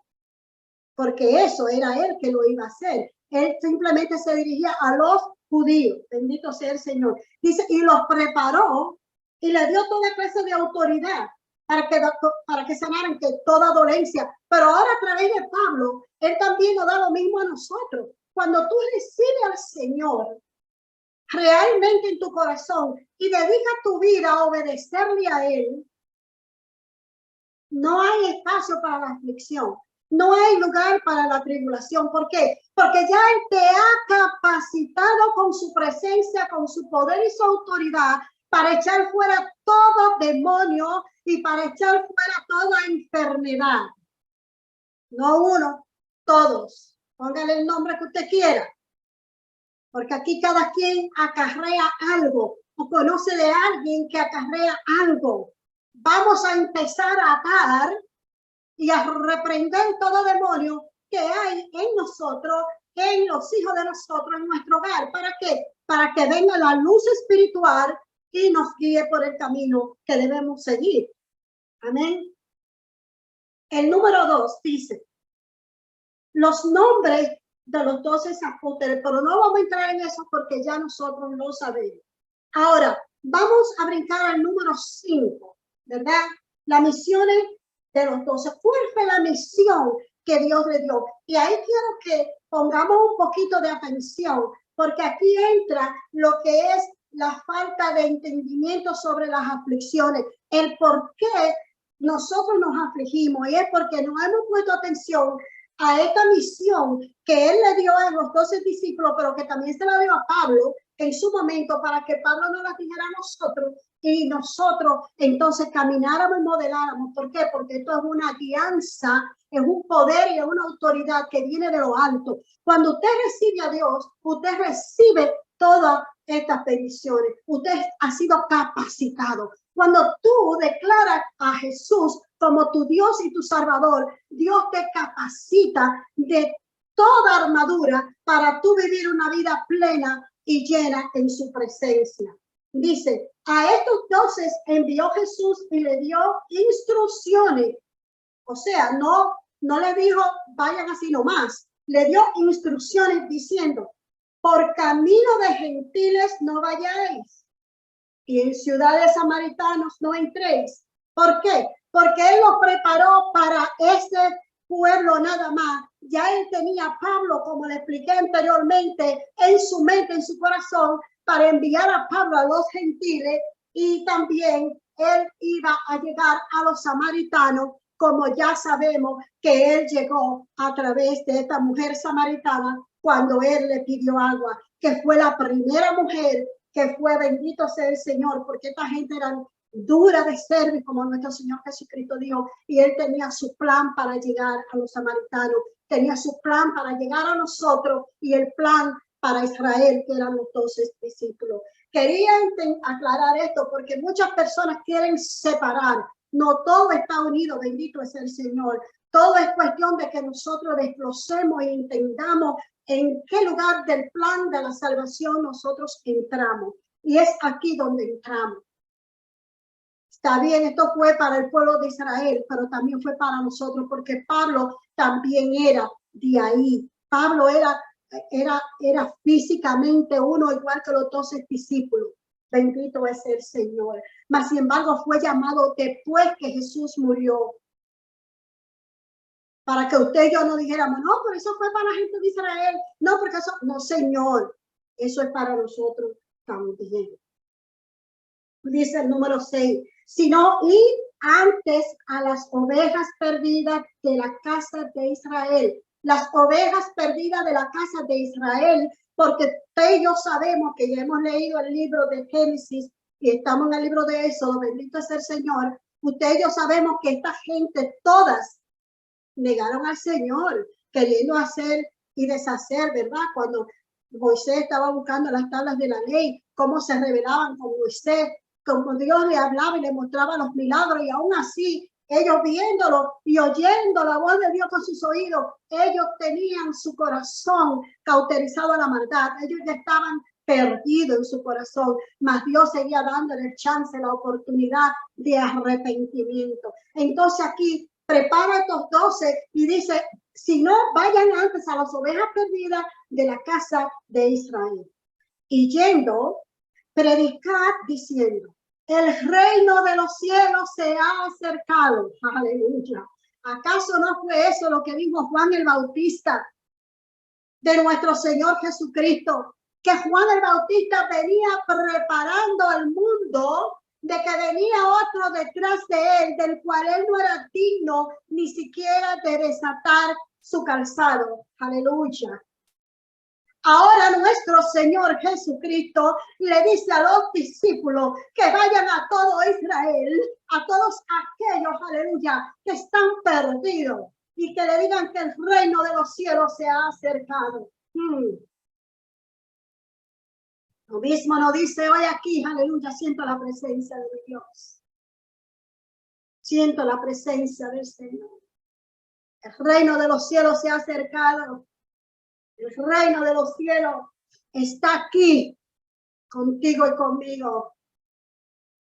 porque eso era él que lo iba a hacer. Él simplemente se dirigía a los judíos, bendito sea el Señor. Dice, y los preparó y le dio toda clase de autoridad para que sanaran que toda dolencia. Pero ahora a través de Pablo, él también nos da lo mismo a nosotros. Cuando tú recibes al Señor realmente en tu corazón y dedicas tu vida a obedecerle a él, no hay espacio para la aflicción. No hay lugar para la tribulación. ¿Por qué? Porque ya Él te ha capacitado con su presencia, con su poder y su autoridad para echar fuera todo demonio y para echar fuera toda enfermedad. No uno, todos. Póngale el nombre que usted quiera. Porque aquí cada quien acarrea algo o conoce de alguien que acarrea algo. Vamos a empezar a atar y a reprender todo demonio que hay en nosotros, en los hijos de nosotros, en nuestro hogar. ¿Para qué? Para que venga la luz espiritual y nos guíe por el camino que debemos seguir. Amén. El número 2 dice, los nombres de los 12 apóstoles, pero no vamos a entrar en eso porque ya nosotros lo sabemos. Ahora, vamos a brincar al número 5, ¿verdad? Las misiones de los 12. ¿Cuál fue la misión que Dios le dio? Y ahí quiero que pongamos un poquito de atención, porque aquí entra lo que es la falta de entendimiento sobre las aflicciones, el por qué nosotros nos afligimos, y es porque no hemos puesto atención a esta misión que él le dio a los 12 discípulos, pero que también se la dio a Pablo en su momento para que Pablo no la dijera a nosotros y nosotros entonces camináramos y modeláramos. ¿Por qué? Porque esto es una guianza, es un poder y es una autoridad que viene de lo alto. Cuando usted recibe a Dios, usted recibe todas estas bendiciones. Usted ha sido capacitado. Cuando tú declaras a Jesús como tu Dios y tu Salvador, Dios te capacita de toda armadura para tú vivir una vida plena y llena en su presencia. Dice, a estos 12 envió Jesús y le dio instrucciones. O sea, no le dijo, vayan así nomás. Le dio instrucciones diciendo, por camino de gentiles no vayáis, y en ciudades samaritanos no entréis. ¿Por qué? Porque él lo preparó para ese pueblo nada más. Ya él tenía a Pablo, como le expliqué anteriormente, en su mente, en su corazón, para enviar a Pablo a los gentiles, y también él iba a llegar a los samaritanos, como ya sabemos que él llegó a través de esta mujer samaritana cuando él le pidió agua, que fue la primera mujer que fue, bendito sea el Señor, porque esta gente era dura de servir, como nuestro Señor Jesucristo dijo, y él tenía su plan para llegar a los samaritanos, tenía su plan para llegar a nosotros y el plan para Israel, que eran los 12 discípulos. Quería aclarar esto porque muchas personas quieren separar. No todo está unido, bendito es el Señor. Todo es cuestión de que nosotros desglosemos y entendamos en qué lugar del plan de la salvación nosotros entramos. Y es aquí donde entramos. Está bien, esto fue para el pueblo de Israel, pero también fue para nosotros, porque Pablo también era de ahí. Pablo era físicamente uno igual que los 12 discípulos. Bendito es el Señor. Mas, sin embargo, fue llamado después que Jesús murió. Para que usted y yo no dijéramos, no, pero eso fue para la gente de Israel. No, porque eso, no, Señor, eso es para nosotros también. Dice el número 6, sino ir antes a las ovejas perdidas de la casa de Israel. Las ovejas perdidas de la casa de Israel, porque usted y yo sabemos que ya hemos leído el libro de Génesis y estamos en el libro de Éxodo, bendito es el Señor. Usted y yo sabemos que esta gente, todas negaron al Señor, queriendo hacer y deshacer, ¿verdad? Cuando Moisés estaba buscando las tablas de la ley, cómo se rebelaban con Moisés, como Dios le hablaba y le mostraba los milagros, y aún así, ellos viéndolo y oyendo la voz de Dios con sus oídos, ellos tenían su corazón cauterizado a la maldad, ellos ya estaban perdidos en su corazón, mas Dios seguía dándole el chance, la oportunidad de arrepentimiento. Entonces aquí prepara estos 12 y dice, si no, vayan antes a las ovejas perdidas de la casa de Israel. Y yendo, predicad diciendo, el reino de los cielos se ha acercado. Aleluya. ¿Acaso no fue eso lo que dijo Juan el Bautista de nuestro Señor Jesucristo? Que Juan el Bautista venía preparando al mundo de que venía otro detrás de él, del cual él no era digno ni siquiera de desatar su calzado. Aleluya. Ahora nuestro Señor Jesucristo le dice a los discípulos que vayan a todo Israel, a todos aquellos, aleluya, que están perdidos y que le digan que el reino de los cielos se ha acercado. Lo mismo nos dice hoy aquí, aleluya, siento la presencia de Dios. Siento la presencia del Señor. El reino de los cielos se ha acercado. El reino de los cielos está aquí, contigo y conmigo.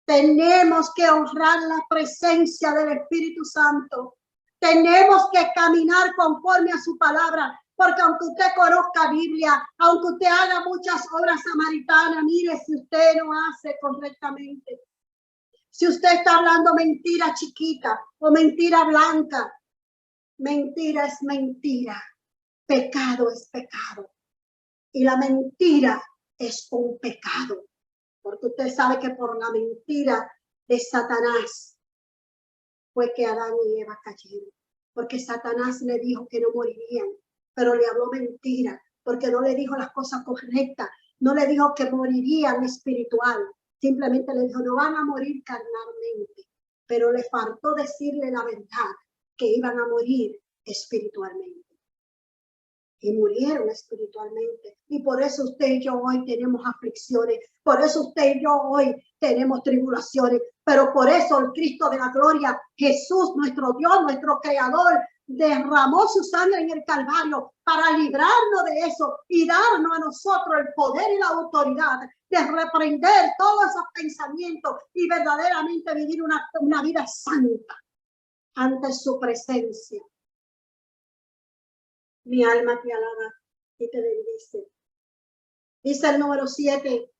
Tenemos que honrar la presencia del Espíritu Santo. Tenemos que caminar conforme a su palabra. Porque aunque usted conozca Biblia, aunque usted haga muchas obras samaritanas, mire, si usted no hace correctamente, si usted está hablando mentira chiquita o mentira blanca, mentira es mentira, pecado es pecado. Y la mentira es un pecado. Porque usted sabe que por la mentira de Satanás fue que Adán y Eva cayeron. Porque Satanás le dijo que no morirían. Pero le habló mentira, porque no le dijo las cosas correctas, no le dijo que morirían espiritual, simplemente le dijo, no van a morir carnalmente, pero le faltó decirle la verdad, que iban a morir espiritualmente. Y murieron espiritualmente. Y por eso usted y yo hoy tenemos aflicciones, por eso usted y yo hoy tenemos tribulaciones, pero por eso el Cristo de la gloria, Jesús, nuestro Dios, nuestro Creador, derramó su sangre en el Calvario para librarnos de eso y darnos a nosotros el poder y la autoridad de reprender todos esos pensamientos y verdaderamente vivir una vida santa ante su presencia. Mi alma te alaba y te bendice. Dice el número 7,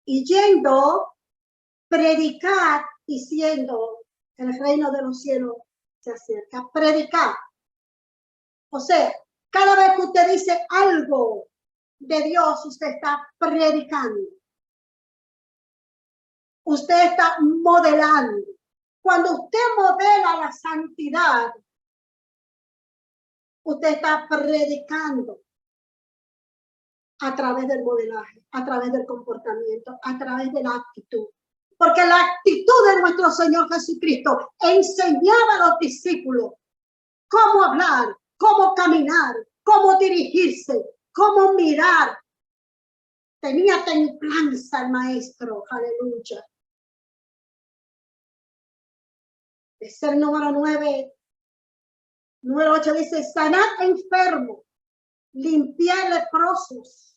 y yendo, predicar diciendo, el reino de los cielos se acerca. Predicar. O sea, cada vez que usted dice algo de Dios, usted está predicando. Usted está modelando. Cuando usted modela la santidad, usted está predicando a través del modelaje, a través del comportamiento, a través de la actitud. Porque la actitud de nuestro Señor Jesucristo enseñaba a los discípulos cómo hablar, cómo caminar, cómo dirigirse, cómo mirar. Tenía templanza el maestro, aleluya. Es el número 9. Número 8 dice, sanad enfermos, limpiar leprosos,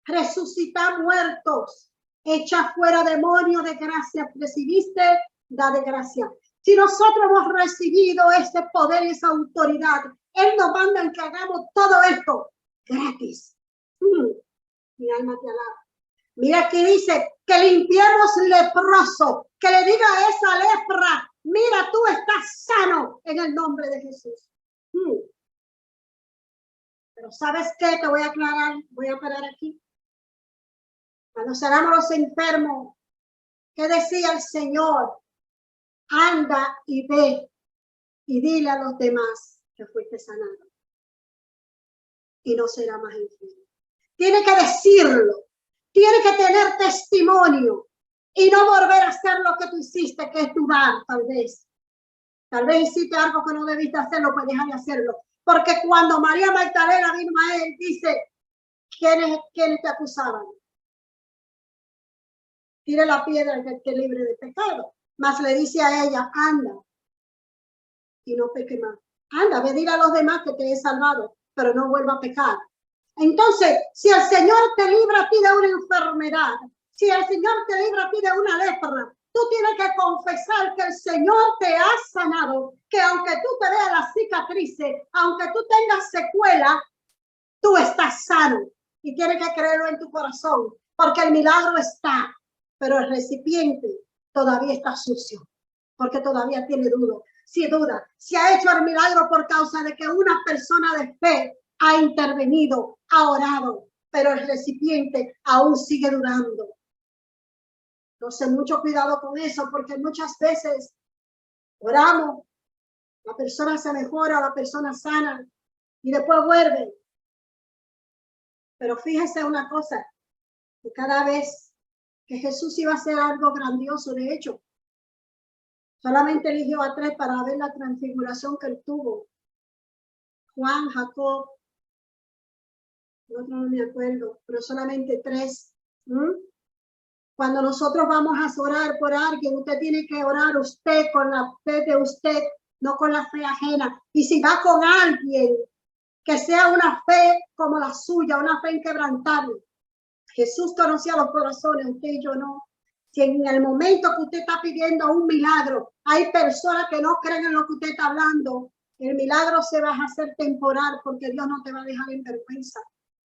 resucitar muertos, echar fuera demonios, de gracia recibiste, da de gracia. Si nosotros hemos recibido ese poder y esa autoridad, Él nos manda en que hagamos todo esto gratis. Mi alma te alaba. Mira aquí dice que limpiemos leproso, que le diga a esa lepra, mira, tú estás sano en el nombre de Jesús. Pero ¿sabes qué? Te voy a aclarar, voy a parar aquí. Cuando sanamos los enfermos, ¿qué decía el Señor? Anda y ve y dile a los demás que fuiste sanado. Y no será más enfermo. Tiene que decirlo. Tiene que tener testimonio. Y no volver a hacer lo que tú hiciste, que es dudar, tal vez. Tal vez hiciste algo que no debiste hacerlo, pues deja de hacerlo. Porque cuando María Magdalena vino a él, dice, ¿quiénes te acusaban? Tire la piedra que esté libre de pecado. Mas le dice a ella, anda y no peque más. Anda, ve a decir a los demás que te he salvado, pero no vuelva a pecar. Entonces, si el Señor te libra a ti de una enfermedad, si el Señor te libra a ti de una lepra, tú tienes que confesar que el Señor te ha sanado, que aunque tú te veas las cicatrices, aunque tú tengas secuela, tú estás sano y tienes que creerlo en tu corazón, porque el milagro está, pero el recipiente todavía está sucio, porque todavía tiene duda. Si duda, si ha hecho el milagro por causa de que una persona de fe ha intervenido, ha orado, pero el recipiente aún sigue durando. Entonces, mucho cuidado con eso, porque muchas veces oramos, la persona se mejora, la persona sana, y después vuelve. Pero fíjese una cosa, que cada vez que Jesús iba a hacer algo grandioso, de hecho, solamente eligió a 3 para ver la transfiguración que él tuvo. Juan, Jacob, no me acuerdo, pero solamente 3. Cuando nosotros vamos a orar por alguien, usted tiene que orar usted con la fe de usted, no con la fe ajena. Y si va con alguien, que sea una fe como la suya, una fe inquebrantable. Jesús conocía los corazones, usted y yo no. Si en el momento que usted está pidiendo un milagro, hay personas que no creen en lo que usted está hablando, el milagro se va a hacer temporal, porque Dios no te va a dejar en vergüenza.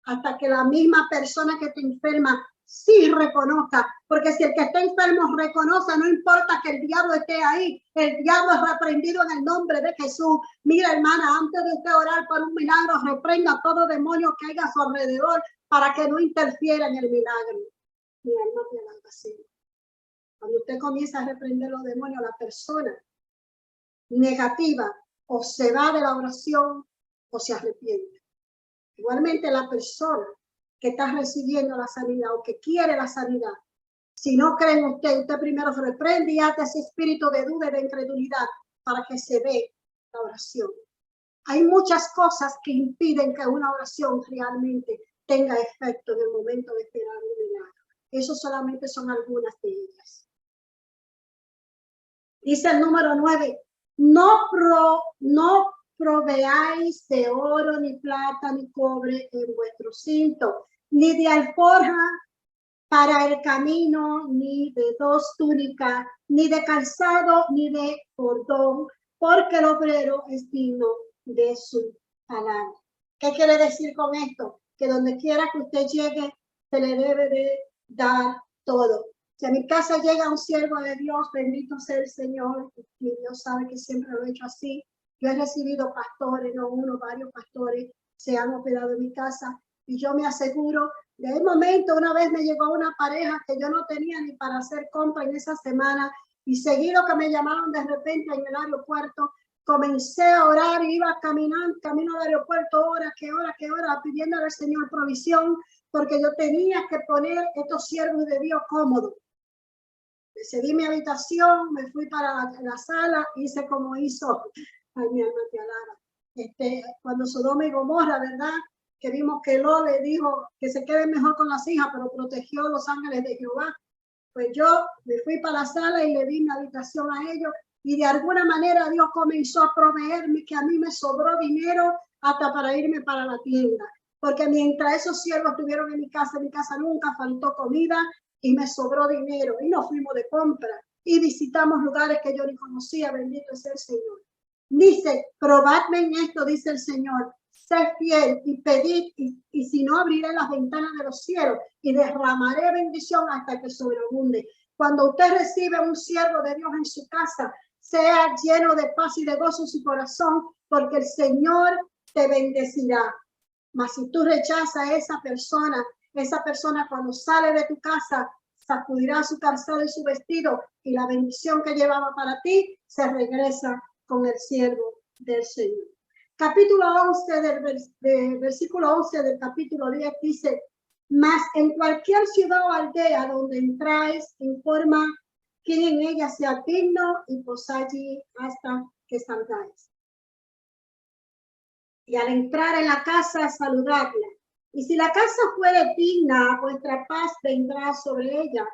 Hasta que la misma persona que te enferma sí reconozca, porque si el que está enfermo reconoce, no importa que el diablo esté ahí, el diablo es reprendido en el nombre de Jesús. Mira, hermana, antes de usted orar por un milagro, reprenda a todo demonio que haya a su alrededor para que no interfiera en el milagro. Mi alma te alaba, Señor. Cuando usted comienza a reprender los demonios, la persona negativa o se va de la oración o se arrepiente. Igualmente la persona que está recibiendo la sanidad o que quiere la sanidad, si no cree en usted, usted primero se reprende y ate ese espíritu de duda y de incredulidad para que se dé la oración. Hay muchas cosas que impiden que una oración realmente tenga efecto en el momento de esperar un milagro. Eso solamente son algunas de ellas. Dice el número 9, no proveáis de oro, ni plata, ni cobre en vuestro cinto, ni de alforja para el camino, ni de 2 túnicas, ni de calzado, ni de cordón, porque el obrero es digno de su salario. ¿Qué quiere decir con esto? Que donde quiera que usted llegue, se le debe de dar todo. Si a mi casa llega un siervo de Dios, bendito sea el Señor, mi Dios sabe que siempre lo he hecho así. Yo he recibido pastores, no uno, varios pastores se han hospedado en mi casa y yo me aseguro, de un momento, una vez me llegó una pareja que yo no tenía ni para hacer compra en esa semana y seguido que me llamaron de repente en el aeropuerto, comencé a orar y iba caminando, camino al aeropuerto, hora, pidiéndole al Señor provisión, porque yo tenía que poner estos siervos de Dios cómodos. Decidí mi habitación, me fui para la sala, hice como hizo, ay mi alma te alaba, cuando Sodoma y Gomorra, ¿verdad? Que vimos que Lot le dijo que se quede mejor con las hijas, pero protegió los ángeles de Jehová. Pues yo me fui para la sala y le di mi habitación a ellos y de alguna manera Dios comenzó a proveerme, que a mí me sobró dinero hasta para irme para la tienda. Porque mientras esos siervos estuvieron en mi casa nunca faltó comida y me sobró dinero y nos fuimos de compra y visitamos lugares que yo ni conocía, bendito sea el Señor. Dice, probadme en esto, dice el Señor, sed fiel y pedid y si no abriré las ventanas de los cielos y derramaré bendición hasta que sobreabunde. Cuando usted recibe un siervo de Dios en su casa, sea lleno de paz y de gozo en su corazón, porque el Señor te bendecirá. Mas si tú rechazas a esa persona cuando sale de tu casa, sacudirá su calzado y su vestido y la bendición que llevaba para ti se regresa con el siervo del Señor. Capítulo 11, versículo 11 del capítulo 10 dice, mas en cualquier ciudad o aldea donde entráis, informa quién en ella sea digno y posad allí hasta que salgáis. Y al entrar en la casa, saludadla. Y si la casa fuere digna, vuestra paz vendrá sobre ella.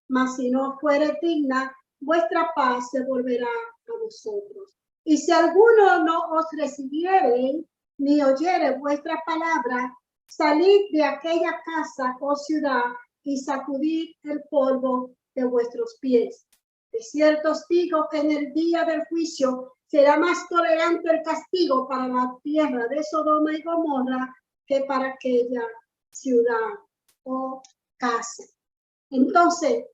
Mas si no fuere digna, vuestra paz se volverá a vosotros. Y si alguno no os recibiere, ni oyere vuestra palabra, salid de aquella casa o ciudad y sacudid el polvo de vuestros pies. De cierto os digo que en el día del juicio será más tolerante el castigo para la tierra de Sodoma y Gomorra que para aquella ciudad o casa. Entonces,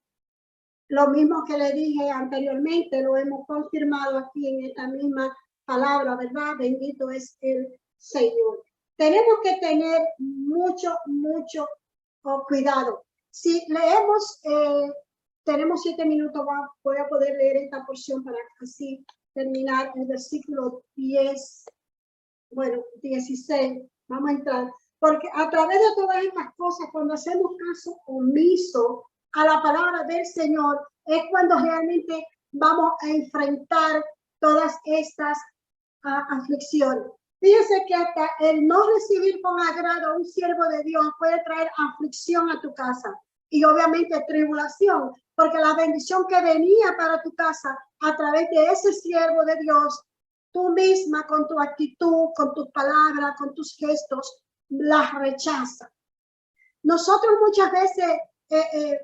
lo mismo que le dije anteriormente, lo hemos confirmado aquí en esta misma palabra, ¿verdad? Bendito es el Señor. Tenemos que tener mucho cuidado. Si leemos, tenemos 7 minutos, voy a poder leer esta porción para así terminar el versículo 10, bueno, 16, vamos a entrar. Porque a través de todas estas cosas, cuando hacemos caso omiso a la palabra del Señor, es cuando realmente vamos a enfrentar todas estas aflicciones. Fíjense que hasta el no recibir con agrado a un siervo de Dios puede traer aflicción a tu casa y obviamente tribulación, porque la bendición que venía para tu casa a través de ese siervo de Dios, tú misma con tu actitud, con tus palabras, con tus gestos, las rechazas. Nosotros muchas veces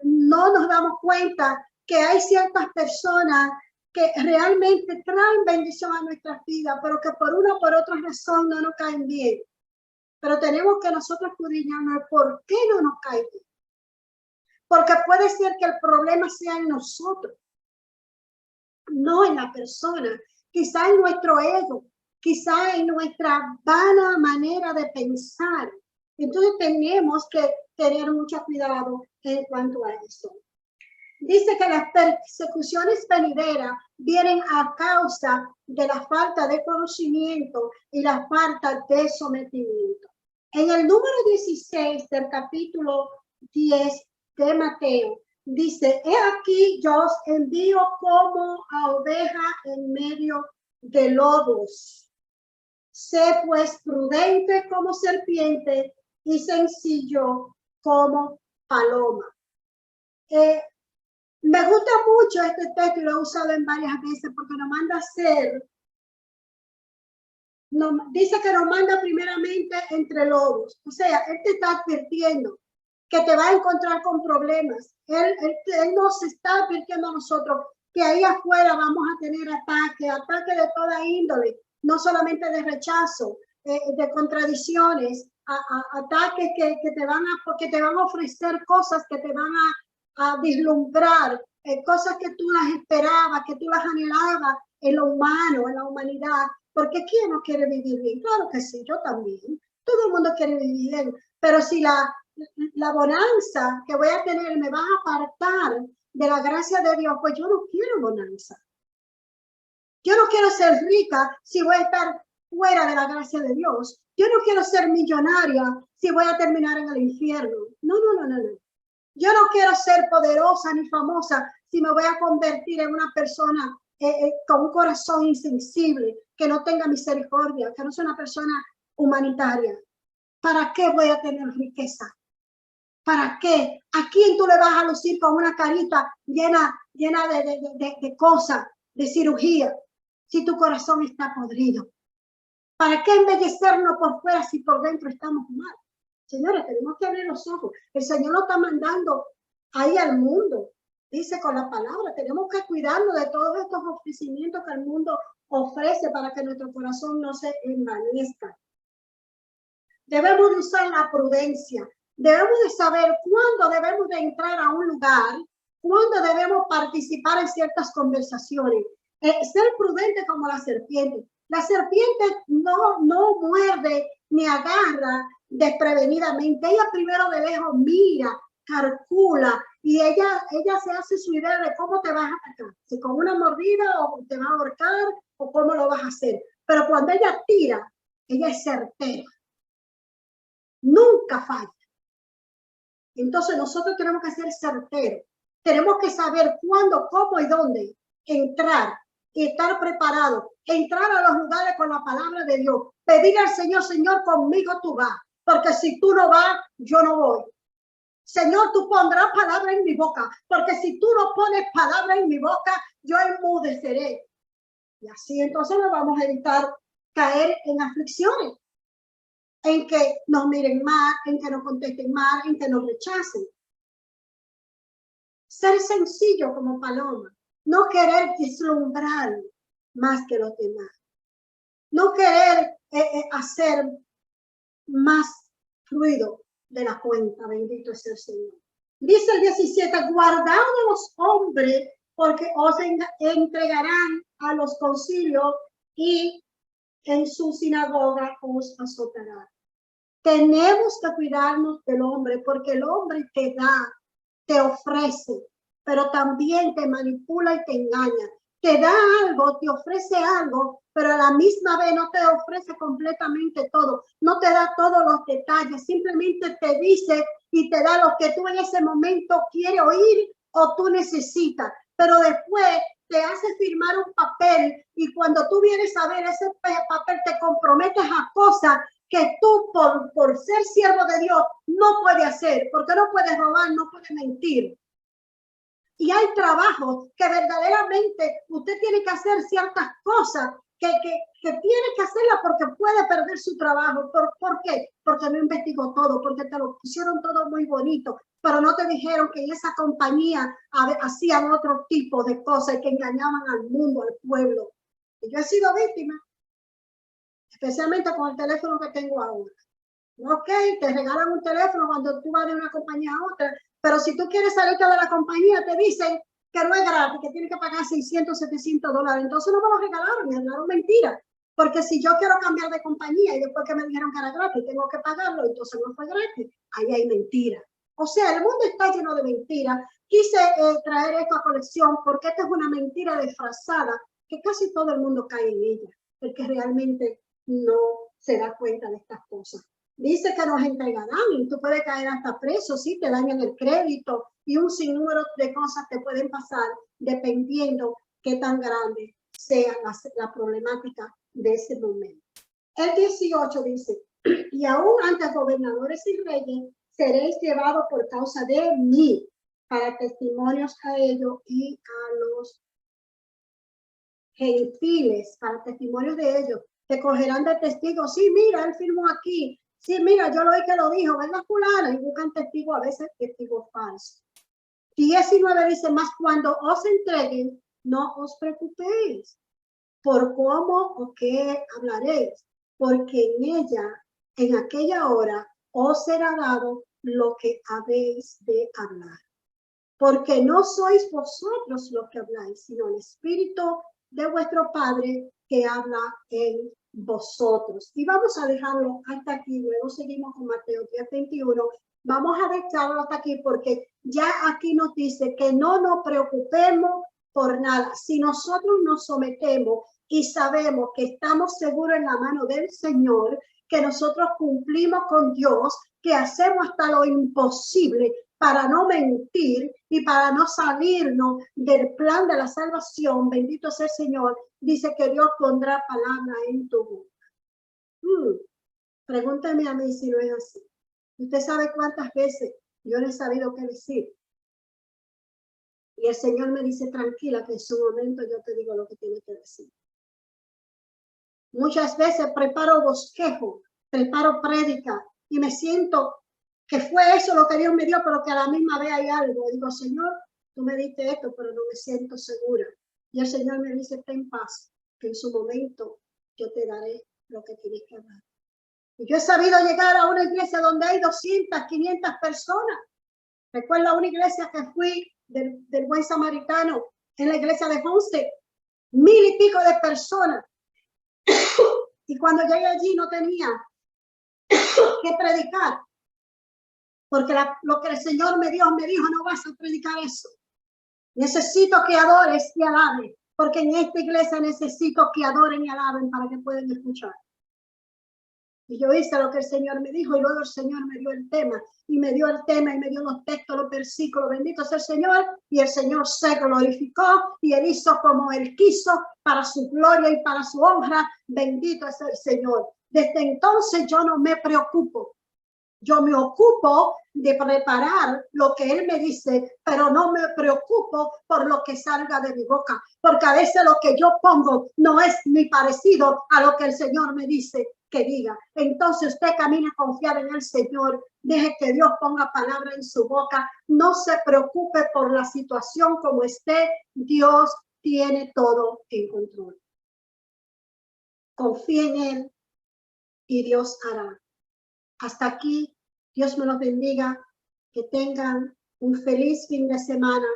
no nos damos cuenta que hay ciertas personas que realmente traen bendición a nuestras vidas, pero que por una o por otra razón no nos caen bien. Pero tenemos que nosotros escudriñarnos por qué no nos caen bien. Porque puede ser que el problema sea en nosotros, no en la persona, quizá en nuestro ego, quizá en nuestra vana manera de pensar. Entonces tenemos que tener mucho cuidado en cuanto a eso. Dice que las persecuciones venideras vienen a causa de la falta de conocimiento y la falta de sometimiento. En el número 16 del capítulo 10 de Mateo, dice, he aquí yo os envío como a oveja en medio de lobos. Sé pues prudente como serpiente y sencillo como paloma. Me gusta mucho este texto y lo he usado en varias veces porque nos manda a hacer, dice que nos manda primeramente entre lobos. O sea, él te está advirtiendo que te va a encontrar con problemas. Él nos está advirtiendo a nosotros que ahí afuera vamos a tener ataques de toda índole, no solamente de rechazo, de contradicciones, ataques que te van a ofrecer cosas que te van a vislumbrar, cosas que tú las esperabas, que tú las anhelabas en lo humano, en la humanidad. Porque ¿quién no quiere vivir bien? Claro que sí, yo también. Todo el mundo quiere vivir bien. Pero si la bonanza que voy a tener me va a apartar de la gracia de Dios, pues yo no quiero bonanza. Yo no quiero ser rica si voy a estar fuera de la gracia de Dios. Yo no quiero ser millonaria si voy a terminar en el infierno. No. Yo no quiero ser poderosa ni famosa si me voy a convertir en una persona con un corazón insensible, que no tenga misericordia, que no sea una persona humanitaria. ¿Para qué voy a tener riqueza? ¿Para qué? ¿A quién tú le vas a lucir con una carita llena de cosas, de cirugía, si tu corazón está podrido? ¿Para qué embellecernos por fuera si por dentro estamos mal? Señores, tenemos que abrir los ojos. El Señor nos está mandando ahí al mundo. Dice con la palabra, tenemos que cuidarnos de todos estos ofrecimientos que el mundo ofrece para que nuestro corazón no se envanezca. Debemos de usar la prudencia. Debemos de saber cuándo debemos de entrar a un lugar, cuándo debemos participar en ciertas conversaciones. Ser prudente como la serpiente. La serpiente no muerde ni agarra desprevenidamente. Ella primero de lejos mira, calcula y ella se hace su idea de cómo te vas a atacar. Si con una mordida o te va a ahorcar o cómo lo vas a hacer. Pero cuando ella tira, ella es certera. Nunca falla. Entonces nosotros tenemos que ser certeros. Tenemos que saber cuándo, cómo y dónde entrar y estar preparado, entrar a los lugares con la palabra de Dios, pedir al Señor, Señor, conmigo tú vas, porque si tú no vas, yo no voy. Señor, tú pondrás palabra en mi boca, porque si tú no pones palabra en mi boca, yo enmudeceré. Y así entonces nos vamos a evitar caer en aflicciones, en que nos miren mal, en que nos contesten mal, en que nos rechacen. Ser sencillo como paloma, no querer deslumbrar más que los demás, no querer hacer más ruido de la cuenta, bendito sea el Señor. Dice el 17, guardaos de los hombres, porque os entregarán a los concilios y en su sinagoga os azotarán. Tenemos que cuidarnos del hombre, porque el hombre te da, te ofrece, pero también te manipula y te engaña. Te da algo, te ofrece algo, pero a la misma vez no te ofrece completamente todo. No te da todos los detalles, simplemente te dice y te da lo que tú en ese momento quieres oír o tú necesitas. Pero después te hace firmar un papel y cuando tú vienes a ver ese papel te comprometes a cosas que tú por ser siervo de Dios no puedes hacer, porque no puedes robar, no puedes mentir. Y hay trabajos que verdaderamente usted tiene que hacer ciertas cosas que tiene que hacerla porque puede perder su trabajo. ¿Por qué? Porque no investigó todo, porque te lo pusieron todo muy bonito, pero no te dijeron que en esa compañía hacían otro tipo de cosas y que engañaban al mundo, al pueblo. Y yo he sido víctima, especialmente con el teléfono que tengo ahora. Ok, te regalan un teléfono cuando tú vas de una compañía a otra, pero si tú quieres salirte de la compañía, te dicen que no es gratis, que tienes que pagar $600, $700. Entonces no me lo regalaron, me hablaron mentira. Porque si yo quiero cambiar de compañía y después que me dijeron que era gratis, tengo que pagarlo, entonces no fue gratis. Ahí hay mentira. O sea, el mundo está lleno de mentiras. Quise traer esto a colección porque esta es una mentira disfrazada que casi todo el mundo cae en ella, porque realmente no se da cuenta de estas cosas. Dice que nos entregarán y tú puedes caer hasta preso, sí, te dañan el crédito y un sinnúmero de cosas te pueden pasar dependiendo qué tan grande sea la problemática de ese momento. El 18 dice, y aún ante gobernadores y reyes seréis llevados por causa de mí para testimonios a ellos y a los gentiles, para testimonios de ellos. Te cogerán de testigos, sí, mira, él firmó aquí. Sí, mira, yo lo oí que lo dijo, ¿verdad, fulana? Y buscan testigos, a veces testigos falsos. 19 dice, más cuando os entreguen, no os preocupéis por cómo o qué hablaréis, porque en ella, en aquella hora, os será dado lo que habéis de hablar. Porque no sois vosotros los que habláis, sino el Espíritu de vuestro Padre que habla en vosotros. Y vamos a dejarlo hasta aquí, luego seguimos con Mateo 10:21. Vamos a dejarlo hasta aquí porque ya aquí nos dice que no nos preocupemos por nada. Si nosotros nos sometemos y sabemos que estamos seguros en la mano del Señor, que nosotros cumplimos con Dios, que hacemos hasta lo imposible para no mentir y para no salirnos del plan de la salvación, bendito sea el Señor, dice que Dios pondrá palabra en tu boca. Pregúntame a mí si no es así. Usted sabe cuántas veces yo no he sabido qué decir. Y el Señor me dice, tranquila, que en su momento yo te digo lo que tienes que decir. Muchas veces preparo bosquejo, preparo prédica y me siento que fue eso lo que Dios me dio, pero que a la misma vez hay algo. Y digo, Señor, tú me diste esto, pero no me siento segura. Y el Señor me dice, ten paz, que en su momento yo te daré lo que tienes que dar. Y yo he sabido llegar a una iglesia donde hay 200, 500 personas. Recuerdo una iglesia que fui del Buen Samaritano, en la iglesia de Homestead, 1000 y pico de personas. Y cuando llegué allí no tenía que predicar. Porque lo que el Señor me dijo, no vas a predicar eso. Necesito que adores y alabes, porque en esta iglesia necesito que adoren y alaben para que puedan escuchar. Y yo hice lo que el Señor me dijo y luego el Señor me dio el tema. Y me dio el tema y me dio los textos, los versículos. Bendito sea el Señor. Y el Señor se glorificó y Él hizo como Él quiso para su gloria y para su honra. Bendito es el Señor. Desde entonces yo no me preocupo. Yo me ocupo de preparar lo que Él me dice, pero no me preocupo por lo que salga de mi boca, porque a veces lo que yo pongo no es ni parecido a lo que el Señor me dice que diga. Entonces usted camina confiado en el Señor, deje que Dios ponga palabra en su boca, no se preocupe por la situación como esté, Dios tiene todo en control. Confíe en Él y Dios hará. Hasta aquí, Dios me los bendiga, que tengan un feliz fin de semana.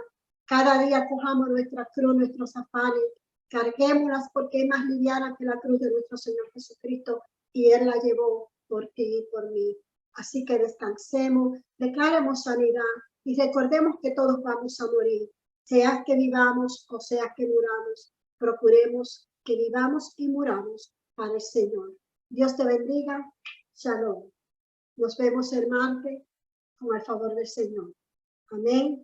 Cada día cojamos nuestra cruz, nuestros afanes, carguémoslas porque es más liviana que la cruz de nuestro Señor Jesucristo y Él la llevó por ti y por mí. Así que descansemos, declaremos sanidad y recordemos que todos vamos a morir, sea que vivamos o sea que muramos. Procuremos que vivamos y muramos para el Señor. Dios te bendiga. Shalom. Nos vemos el martes con el favor del Señor. Amén.